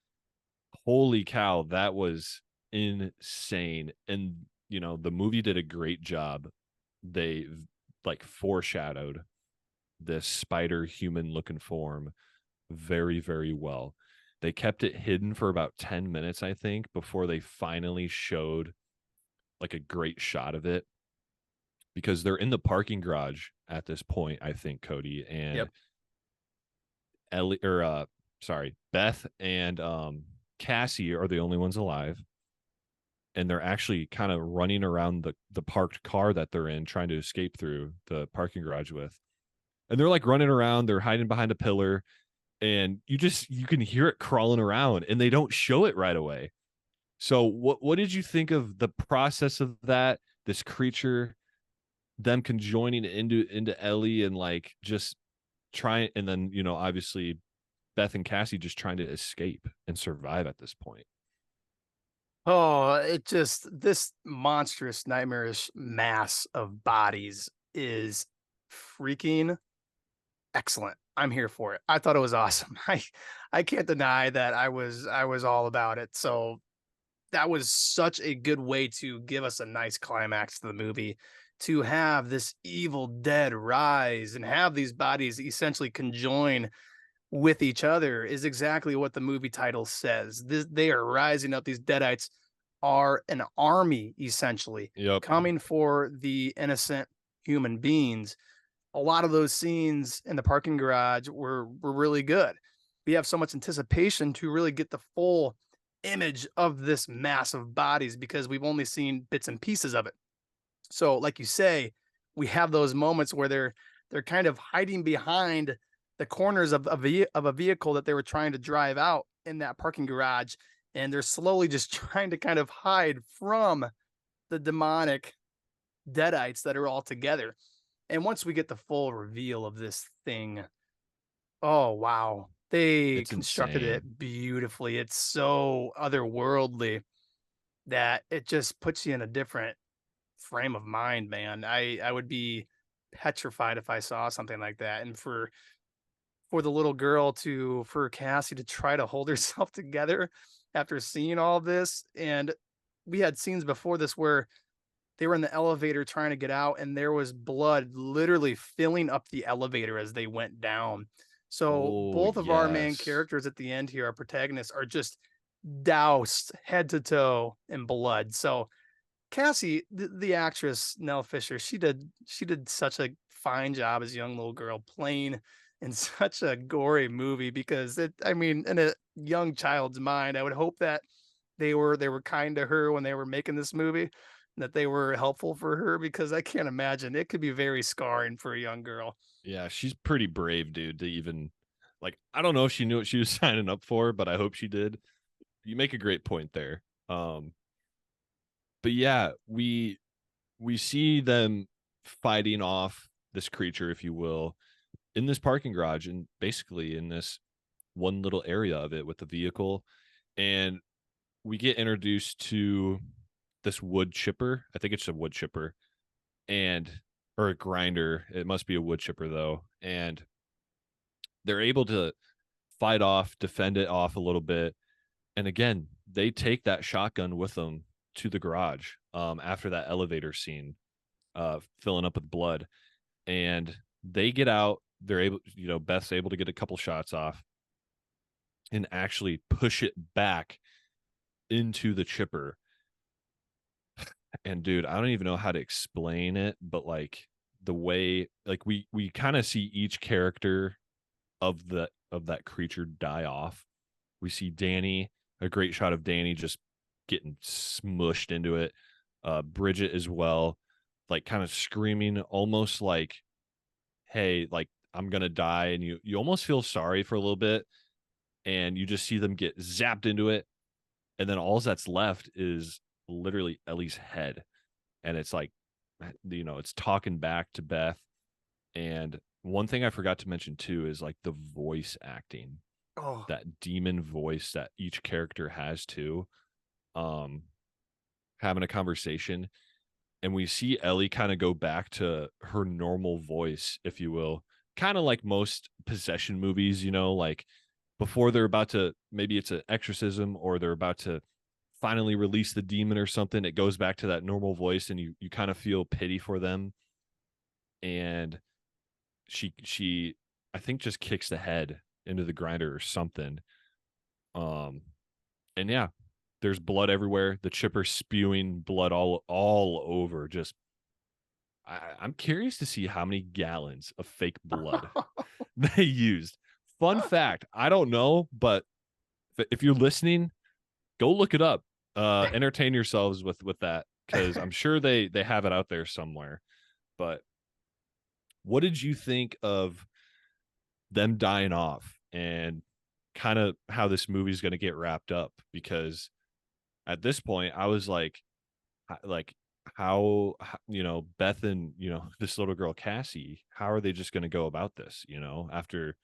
holy cow, that was insane. And the movie did a great job. They like foreshadowed this spider human looking form very, very well. They kept it hidden for about 10 minutes, I think, before they finally showed like a great shot of it, because they're in the parking garage at this point, I think, Cody, and Yep. Ellie or sorry, Beth and Cassie are the only ones alive, and they're actually kind of running around the parked car that they're in, trying to escape through the parking garage with. And they're like running around, they're hiding behind a pillar, and you can hear it crawling around, and they don't show it right away. So what did you think of the process of that? This creature, them conjoining into Ellie and like just trying, and then obviously Beth and Cassie just trying to escape and survive at this point. Oh, it just this monstrous, nightmarish mass of bodies is freaking excellent. I'm here for it. I thought it was awesome. I can't deny that I was all about it. So that was such a good way to give us a nice climax to the movie, to have this evil dead rise and have these bodies essentially conjoin with each other is exactly what the movie title says. They are rising up. These deadites are an army essentially Yep. coming for the innocent human beings. A lot of those scenes in the parking garage were really good. We have so much anticipation to really get the full image of this mass of bodies because we've only seen bits and pieces of it. So, like you say, we have those moments where they're kind of hiding behind the corners of a vehicle that they were trying to drive out in that parking garage, and they're slowly just trying to kind of hide from the demonic deadites that are all together. And once we get the full reveal of this thing, oh wow, they It's constructed insane. it beautifully. It's so otherworldly that it just puts you in a different frame of mind, man. I would be petrified if I saw something like that. And for the little girl to for Cassie to try to hold herself together after seeing all this, and we had scenes before this where they were in the elevator trying to get out and there was blood literally filling up the elevator as they went down. So Oh, both of our main yes. characters at the end here, our protagonists, are just doused head to toe in blood. So Cassie, the actress Nell Fisher, she did such a fine job as a young little girl playing in such a gory movie because I mean, in a young child's mind, I would hope that they were kind to her when they were making this movie, that they were helpful for her because I can't imagine it could be very scarring for a young girl. Yeah, she's pretty brave, dude, to even like I don't know if she knew what she was signing up for, but I hope she did. You make a great point there. But yeah, we see them fighting off this creature, if you will, in this parking garage and basically in this one little area of it with the vehicle. And we get introduced to this wood chipper. I think it's a wood chipper and or a grinder. It must be a wood chipper though. And they're able to fight off, defend it off a little bit. And again, they take that shotgun with them to the garage after that elevator scene, filling up with blood. And they get out. They're able, Beth's able to get a couple shots off and actually push it back into the chipper. And dude, I don't even know how to explain it, but like the way like we kind of see each character of that creature die off. We see Danny, a great shot of Danny just getting smushed into it. Bridget as well, like kind of screaming almost like, hey, like I'm gonna die, and you almost feel sorry for a little bit, and you just see them get zapped into it, and then all that's left is literally Ellie's head, and it's like, it's talking back to Beth. And one thing I forgot to mention too is like the voice acting, Oh, that demon voice that each character has too. Um, Having a conversation, and we see Ellie kind of go back to her normal voice, if you will, kind of like most possession movies, like before they're about to, maybe it's an exorcism or they're about to finally release the demon or something, it goes back to that normal voice and you kind of feel pity for them. And she I think just kicks the head into the grinder or something. Um and yeah, there's blood everywhere. The chipper spewing blood all over. Just I'm curious to see how many gallons of fake blood they used. Fun fact, I don't know, but if you're listening, go look it up. Entertain yourselves with that because I'm sure they have it out there somewhere. But what did you think of them dying off and kind of how this movie's going to get wrapped up? Because at this point, I was like how Beth and this little girl Cassie, how are they just going to go about this? After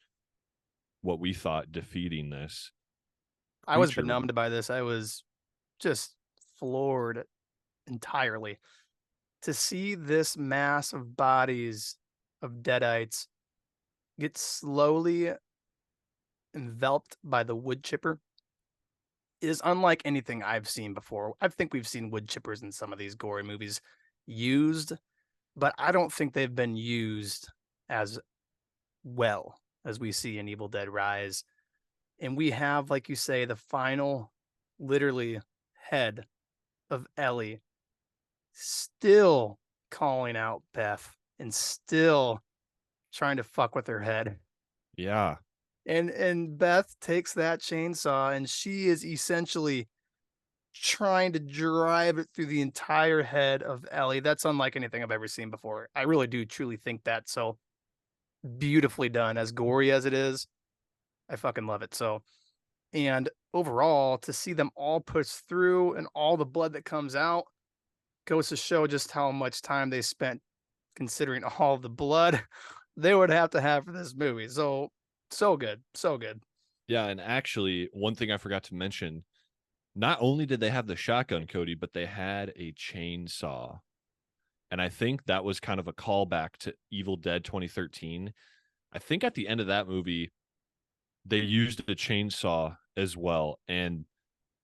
what we thought defeating this I was creature. benumbed by this. I was just floored entirely to see this mass of bodies of deadites get slowly enveloped by the wood chipper is unlike anything I've seen before. I think we've seen wood chippers in some of these gory movies used, but I don't think they've been used as well as we see in Evil Dead Rise. And we have, like you say, the final, literally, head of Ellie still calling out Beth and still trying to fuck with her head. Yeah. And Beth takes that chainsaw and she is essentially trying to drive it through the entire head of Ellie. That's unlike anything I've ever seen before. I really do truly think that. So beautifully done, as gory as it is. I fucking love it. So, and overall, to see them all pushed through and all the blood that comes out goes to show just how much time they spent considering all the blood they would have to have for this movie. So, so good. So good. Yeah. And actually, one thing I forgot to mention, not only did they have the shotgun, Cody, but they had a chainsaw. And I think that was kind of a callback to Evil Dead 2013. I think at the end of that movie, they used a chainsaw as well. And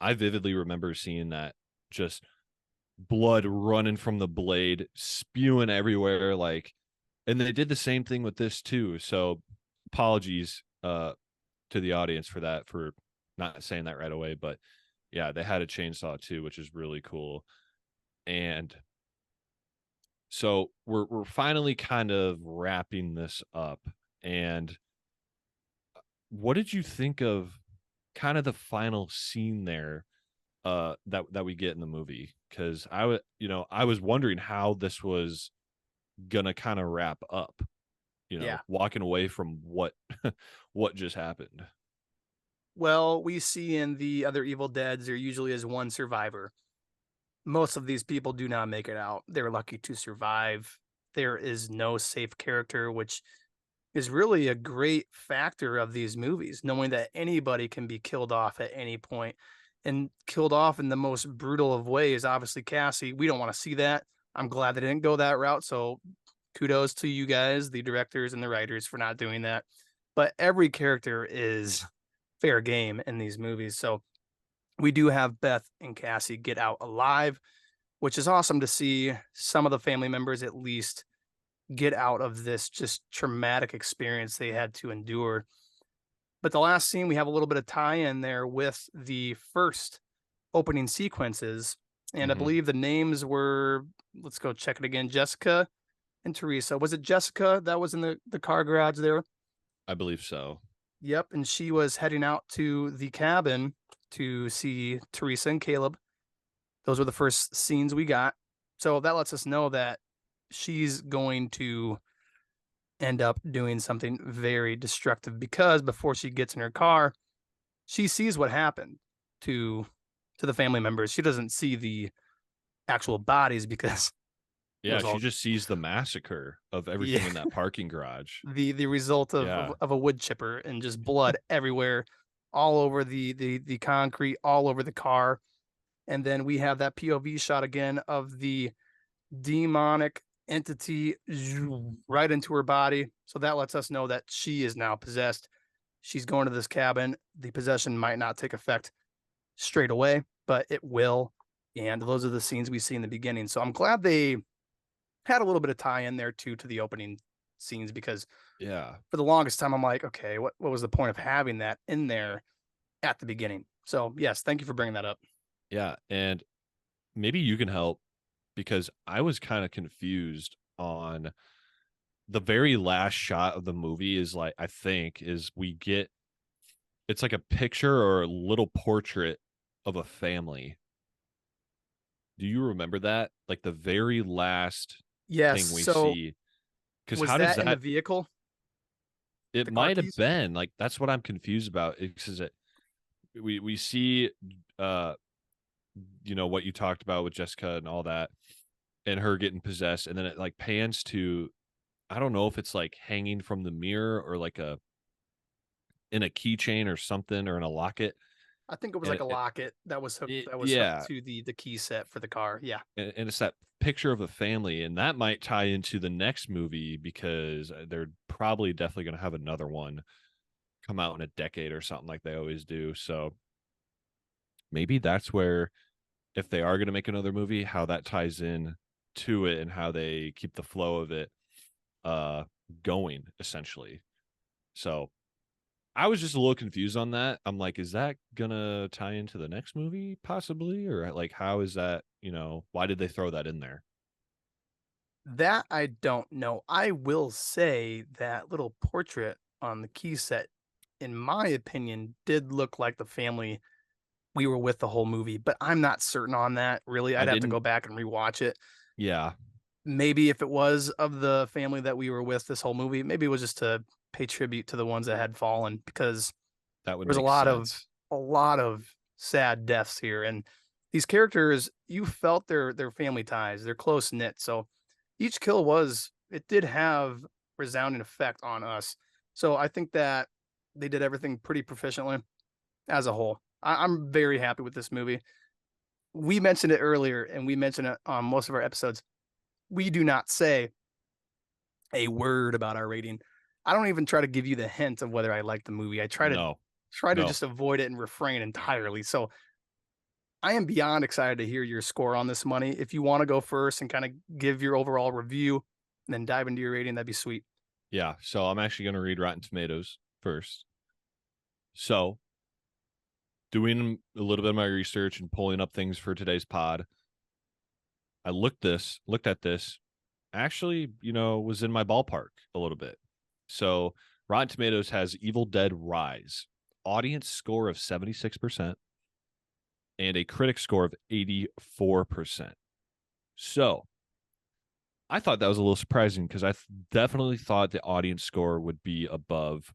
I vividly remember seeing that, just blood running from the blade, spewing everywhere. Like, and they did the same thing with this too. So apologies to the audience for that, for not saying that right away. But yeah, they had a chainsaw too, which is really cool. And so we're finally kind of wrapping this up. And what did you think of kind of the final scene there, that we get in the movie? Because I was wondering how this was gonna kind of wrap up, Yeah. walking away from what what just happened. Well, we see in the other Evil Deads, there usually is one survivor. Most of these people do not make it out. They're lucky to survive. There is no safe character, which is really a great factor of these movies, knowing that anybody can be killed off at any point and killed off in the most brutal of ways. Obviously, Cassie, we don't want to see that. I'm glad they didn't go that route. So kudos to you guys, the directors and the writers, for not doing that. But every character is fair game in these movies. So we do have Beth and Cassie get out alive, which is awesome to see some of the family members at least get out of this just traumatic experience they had to endure. But the last scene, we have a little bit of tie in there with the first opening sequences. And I Hmm. believe the names were, let's go check it again, Jessica and Teresa. Was it Jessica that was in the car garage there? I believe so. Yep. And she was heading out to the cabin to see Teresa and Caleb. Those were the first scenes we got. So that lets us know that she's going to end up doing something very destructive, because before she gets in her car, she sees what happened to the family members. She doesn't see the actual bodies because it Yeah, was she all, just sees the massacre of everything yeah, in that parking garage. the result Yeah. of a wood chipper and just blood everywhere, all over the concrete, all over the car. And then we have that POV shot again of the demonic entity right into her body. So that lets us know that she is now possessed. She's going to this cabin. The possession might not take effect straight away, but it will. And those are the scenes we see in the beginning. So I'm glad they had a little bit of tie in there too to the opening scenes, because Yeah. for the longest time I'm like, okay, what was the point of having that in there at the beginning? So yes, thank you for bringing that up. Yeah. And maybe you can help, because I was kind of confused on the very last shot of the movie. Is like, I think is we get, it's like a picture or a little portrait of a family. Do you remember that? Like the very last Yes. thing we So see. Because was how does that in the that, vehicle, it the car might have keys? been like, that's what I'm confused about. Is it, we see uh what you talked about with Jessica and all that, and her getting possessed, and then it like pans to, I don't know if it's like hanging from the mirror or like a, in a keychain or something, or in a locket. I think it was And like a locket that was hooked yeah, to the key set for the car. Yeah. and it's that picture of a family, and that might tie into the next movie, because they're probably definitely going to have another one come out in a decade or something like they always do. So maybe that's where, if they are going to make another movie, how that ties in to it and how they keep the flow of it uh going essentially. So I was just a little confused on that. I'm like, is that gonna tie into the next movie possibly, or like how is that, why did they throw that in there? That I don't know. I will say that little portrait on the key set, in my opinion, did look like the family we were with the whole movie, but I'm not certain on that, really. I I'd have to go didn't. back and rewatch it. Yeah, Maybe if it was of the family that we were with this whole movie, maybe it was just to pay tribute to the ones that had fallen, because that would there's make sense. a lot of sad deaths here, and these characters, you felt their family ties, they're close knit. So each kill was, it did have resounding effect on us. So I think that they did everything pretty proficiently as a whole. I'm very happy with this movie. We mentioned it earlier, and we mentioned it on most of our episodes. We do not say a word about our rating. I don't even try to give you the hint of whether I like the movie. I No, try to no. just avoid it and refrain entirely. So I am beyond excited to hear your score on this, money. If you want to go first and kind of give your overall review and then dive into your rating, that'd be sweet. Yeah. So I'm actually going to read Rotten Tomatoes first. So, doing a little bit of my research and pulling up things for today's pod, I looked at this, actually, was in my ballpark a little bit. So, Rotten Tomatoes has Evil Dead Rise, audience score of 76% and a critic score of 84%. So, I thought that was a little surprising because definitely thought the audience score would be above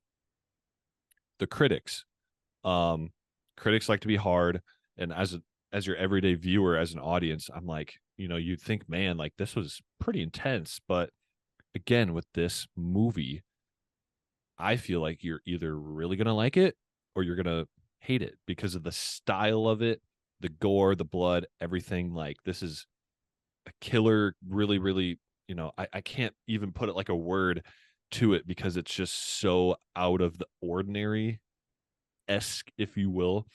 the critics. Um, Critics like to be hard, and as your everyday viewer, as an audience, I'm like, you'd think, man, like this was pretty intense. But again, with this movie, I feel like you're either really gonna like it or you're gonna hate it because of the style of it, the gore, the blood, everything. Like this is a killer, really, really. I can't even put it like a word to it because it's just so out of the ordinary esque, if you will.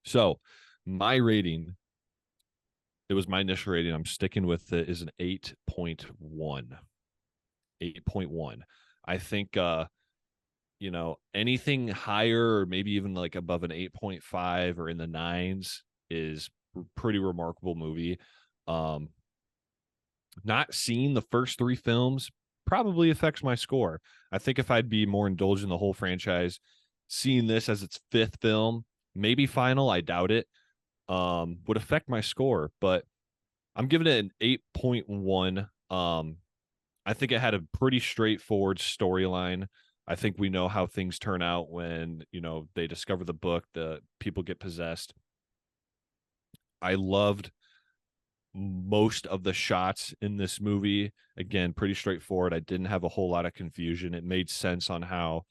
So my rating, it was my initial rating. I'm sticking with it, is an 8.1. 8.1. I think anything higher or maybe even like above an 8.5 or in the nines is pretty remarkable movie. Um Not seeing the first three films probably affects my score. I think if I'd be more indulged in the whole franchise, seeing this as its fifth film, maybe final, I doubt it, would affect my score, but I'm giving it an 8.1. I think it had a pretty straightforward storyline. I think we know how things turn out when, they discover the book, the people get possessed. I loved most of the shots in this movie. Again, pretty straightforward. I didn't have a whole lot of confusion. It made sense on how,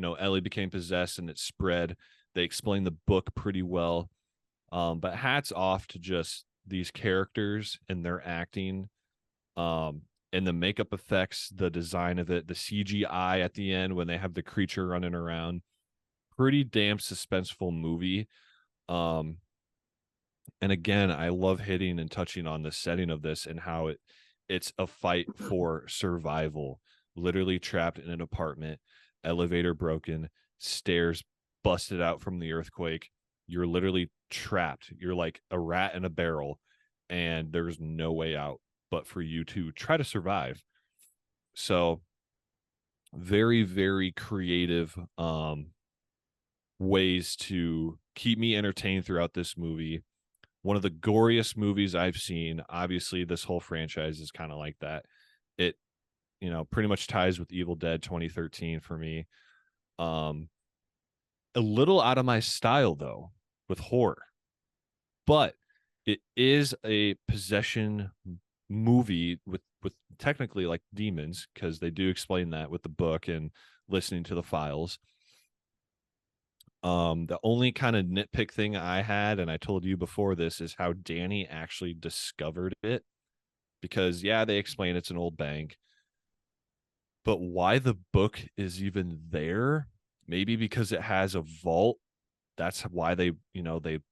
Ellie became possessed and it spread. They explained the book pretty well. But hats off to just these characters and their acting, and the makeup effects, the design of it, the CGI at the end when they have the creature running around. Pretty damn suspenseful movie. Um, and again, I love hitting and touching on the setting of this and how it's a fight for survival. Literally trapped in an apartment, elevator broken, stairs busted out from the earthquake. You're literally trapped. You're like a rat in a barrel, and there's no way out but for you to try to survive. So very, very creative ways to keep me entertained throughout this movie. One of the goriest movies I've seen. Obviously, this whole franchise is kind of like that. It, pretty much ties with Evil Dead 2013 for me. Um, a little out of my style though with horror, but it is a possession movie with technically like demons because they do explain that with the book and listening to the files. The only kind of nitpick thing I had, and I told you before this, is how Danny actually discovered it. Because yeah, they explain it's an old bank, but why the book is even there? Maybe because it has a vault that's why they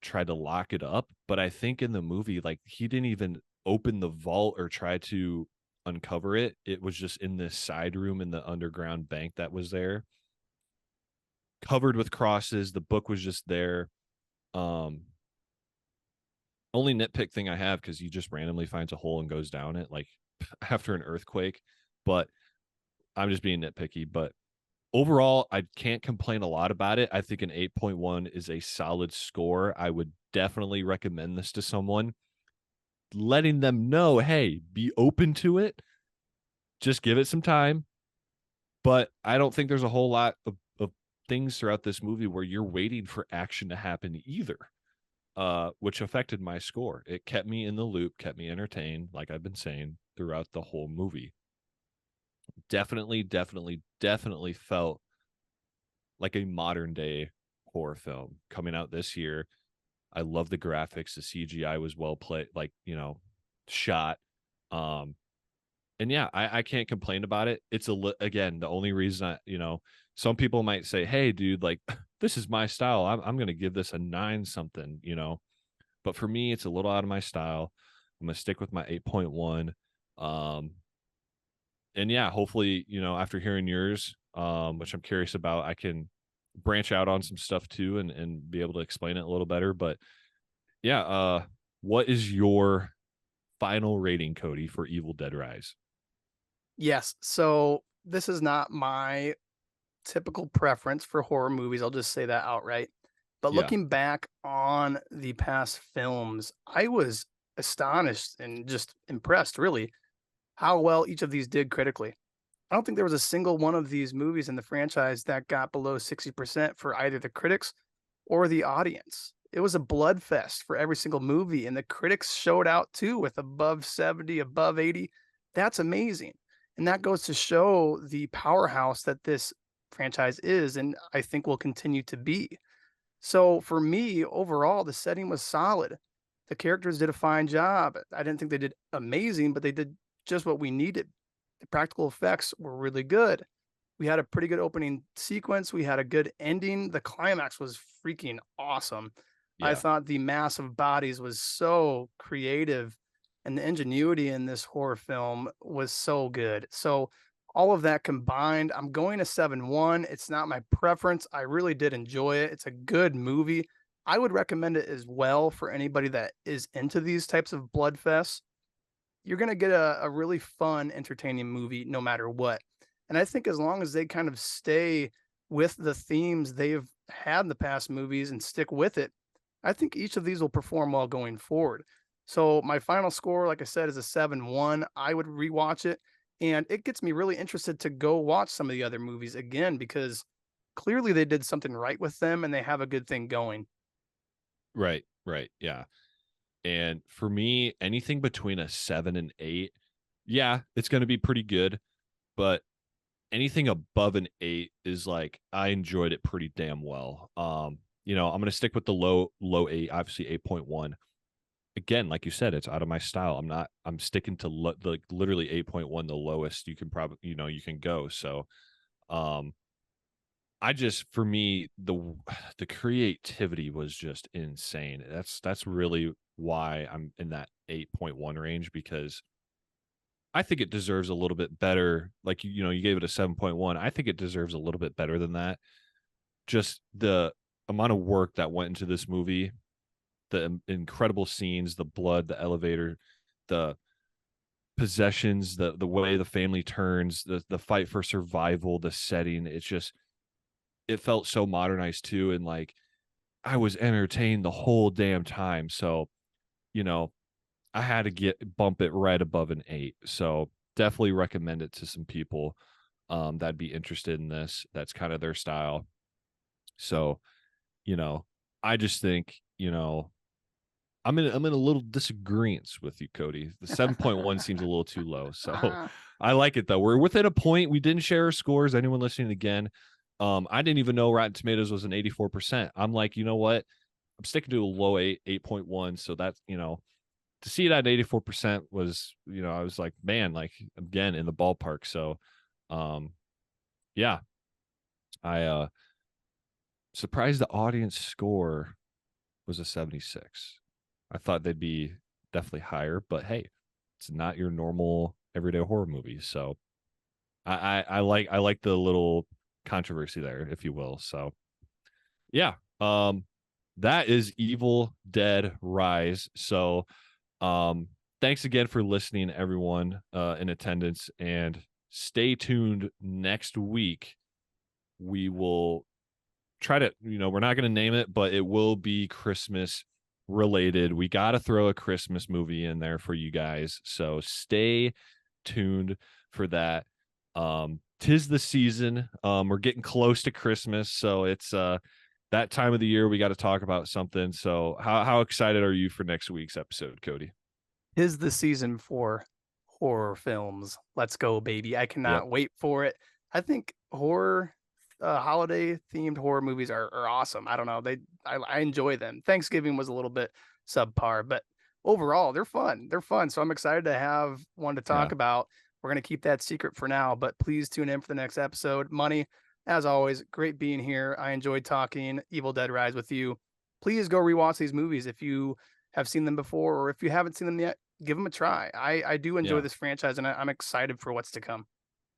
tried to lock it up. But I think in the movie, like, he didn't even open the vault or try to uncover it. It was just in this side room in the underground bank that was there, covered with crosses. The book was just there. Um, Only nitpick thing I have, because he just randomly finds a hole and goes down it, like after an earthquake. But I'm just being nitpicky. But overall, I can't complain a lot about it. I think an 8.1 is a solid score. I would definitely recommend this to someone, letting them know, hey, be open to it. Just give it some time. But I don't think there's a whole lot of things throughout this movie where you're waiting for action to happen either, which affected my score. It kept me in the loop, kept me entertained, like I've been saying throughout the whole movie. Definitely, definitely, definitely felt like a modern day horror film coming out this year. I love the graphics. The CGI was well played, like, shot. Um, and yeah, I can't complain about it. It's again, the only reason some people might say, hey, dude, like, this is my style. I'm going to give this a 9 something. But for me, it's a little out of my style. I'm going to stick with my 8.1. Um, and yeah, hopefully, after hearing yours, which I'm curious about, I can branch out on some stuff too, and be able to explain it a little better. But yeah, what is your final rating, Cody, for Evil Dead Rise? Yes. So this is not my typical preference for horror movies. I'll just say that outright. But Yeah, looking back on the past films, I was astonished and just impressed, really, how well each of these did critically. I don't think there was a single one of these movies in the franchise that got below 60% for either the critics or the audience. It was a blood fest for every single movie, and the critics showed out too with above 70, above 80. That's amazing. And that goes to show the powerhouse that this franchise is, and I think will continue to be. So for me, overall, the setting was solid. The characters did a fine job. I didn't think they did amazing, but they did just what we needed. The practical effects were really good. We had a pretty good opening sequence. We had a good ending. The climax was freaking awesome. I yeah, thought the mass of bodies was so creative, and the ingenuity in this horror film was so good. So all of that combined, I'm going to 7-1. It's not my preference. I really did enjoy it. It's a good movie. I would recommend it as well for anybody that is into these types of blood fests. You're going to get a really fun, entertaining movie no matter what. And I think as long as they kind of stay with the themes they've had in the past movies and stick with it, I think each of these will perform well going forward. So my final score, like I said, is a 7-1. I would rewatch it. And it gets me really interested to go watch some of the other movies again because clearly they did something right with them and they have a good thing going. right, right, yeah. And for me, anything between a 7 and 8, yeah, it's going to be pretty good. But anything above an 8 is like, I enjoyed it pretty damn well. I'm going to stick with the low 8, obviously 8.1. Again, like you said, it's out of my style. I'm sticking to like literally 8.1, the lowest you can probably, you can go. So, um, I just, for me, the creativity was just insane. That's really why I'm in that 8.1 range, because I think it deserves a little bit better. Like, you gave it a 7.1. I think it deserves a little bit better than that. Just the amount of work that went into this movie, the incredible scenes, the blood, the elevator, the possessions, the way the family turns, the fight for survival, the setting. It felt so modernized too, and like, I was entertained the whole damn time. So, you know, I had to bump it right above an 8. So definitely recommend it to some people that'd be interested in this. That's kind of their style. So, you know, I just think, I'm in a little disagreement with you, Cody. The 7.1 seems a little too low. So I like it though. We're within a point. We didn't share our scores. Anyone listening again? I didn't even know Rotten Tomatoes was an 84%. I'm like, you know what? I'm sticking to a low 8.1. So that's, to see that 84% was, I was like, man, like, again, in the ballpark. So, yeah, I surprised the audience score was a 76. I thought they'd be definitely higher, but hey, it's not your normal everyday horror movie. So I like the little controversy there, if you will. So yeah, that is Evil Dead Rise. So thanks again for listening, everyone in attendance, and stay tuned next week. We will try to, we're not going to name it, but it will be Christmas related. We got to throw a Christmas movie in there for you guys. So stay tuned for that. Tis the season. We're getting close to Christmas. So it's that time of the year we got to talk about something. So how excited are you for next week's episode, Cody? Is the season for horror films. Let's go, baby. I Yep. cannot wait for it. I think horror, holiday themed horror movies are awesome. I don't know. I enjoy them. Thanksgiving was a little bit subpar, but overall, they're fun. They're fun. So I'm excited to have one to Yeah. talk about. We're going to keep that secret for now, but please tune in for the next episode. Money, as always, great being here. I enjoyed talking Evil Dead Rise with you. Please go rewatch these movies if you have seen them before, or if you haven't seen them yet, give them a try. I do enjoy Yeah. this franchise, and I'm excited for what's to come.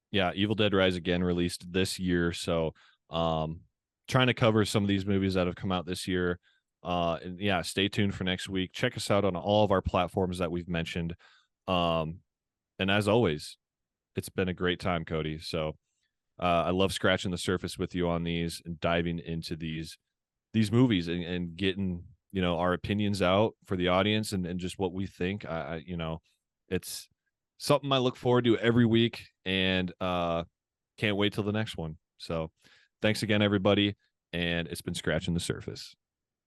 Yeah, Evil Dead Rise again released this year, so um trying to cover some of these movies that have come out this year. And yeah, stay tuned for next week. Check us out on all of our platforms that we've mentioned. Um and as always, it's been a great time, Cody. So I love scratching the surface with you on these and diving into these movies and getting, our opinions out for the audience and just what we think. It's something I look forward to every week, and can't wait till the next one. So thanks again, everybody, and it's been scratching the surface.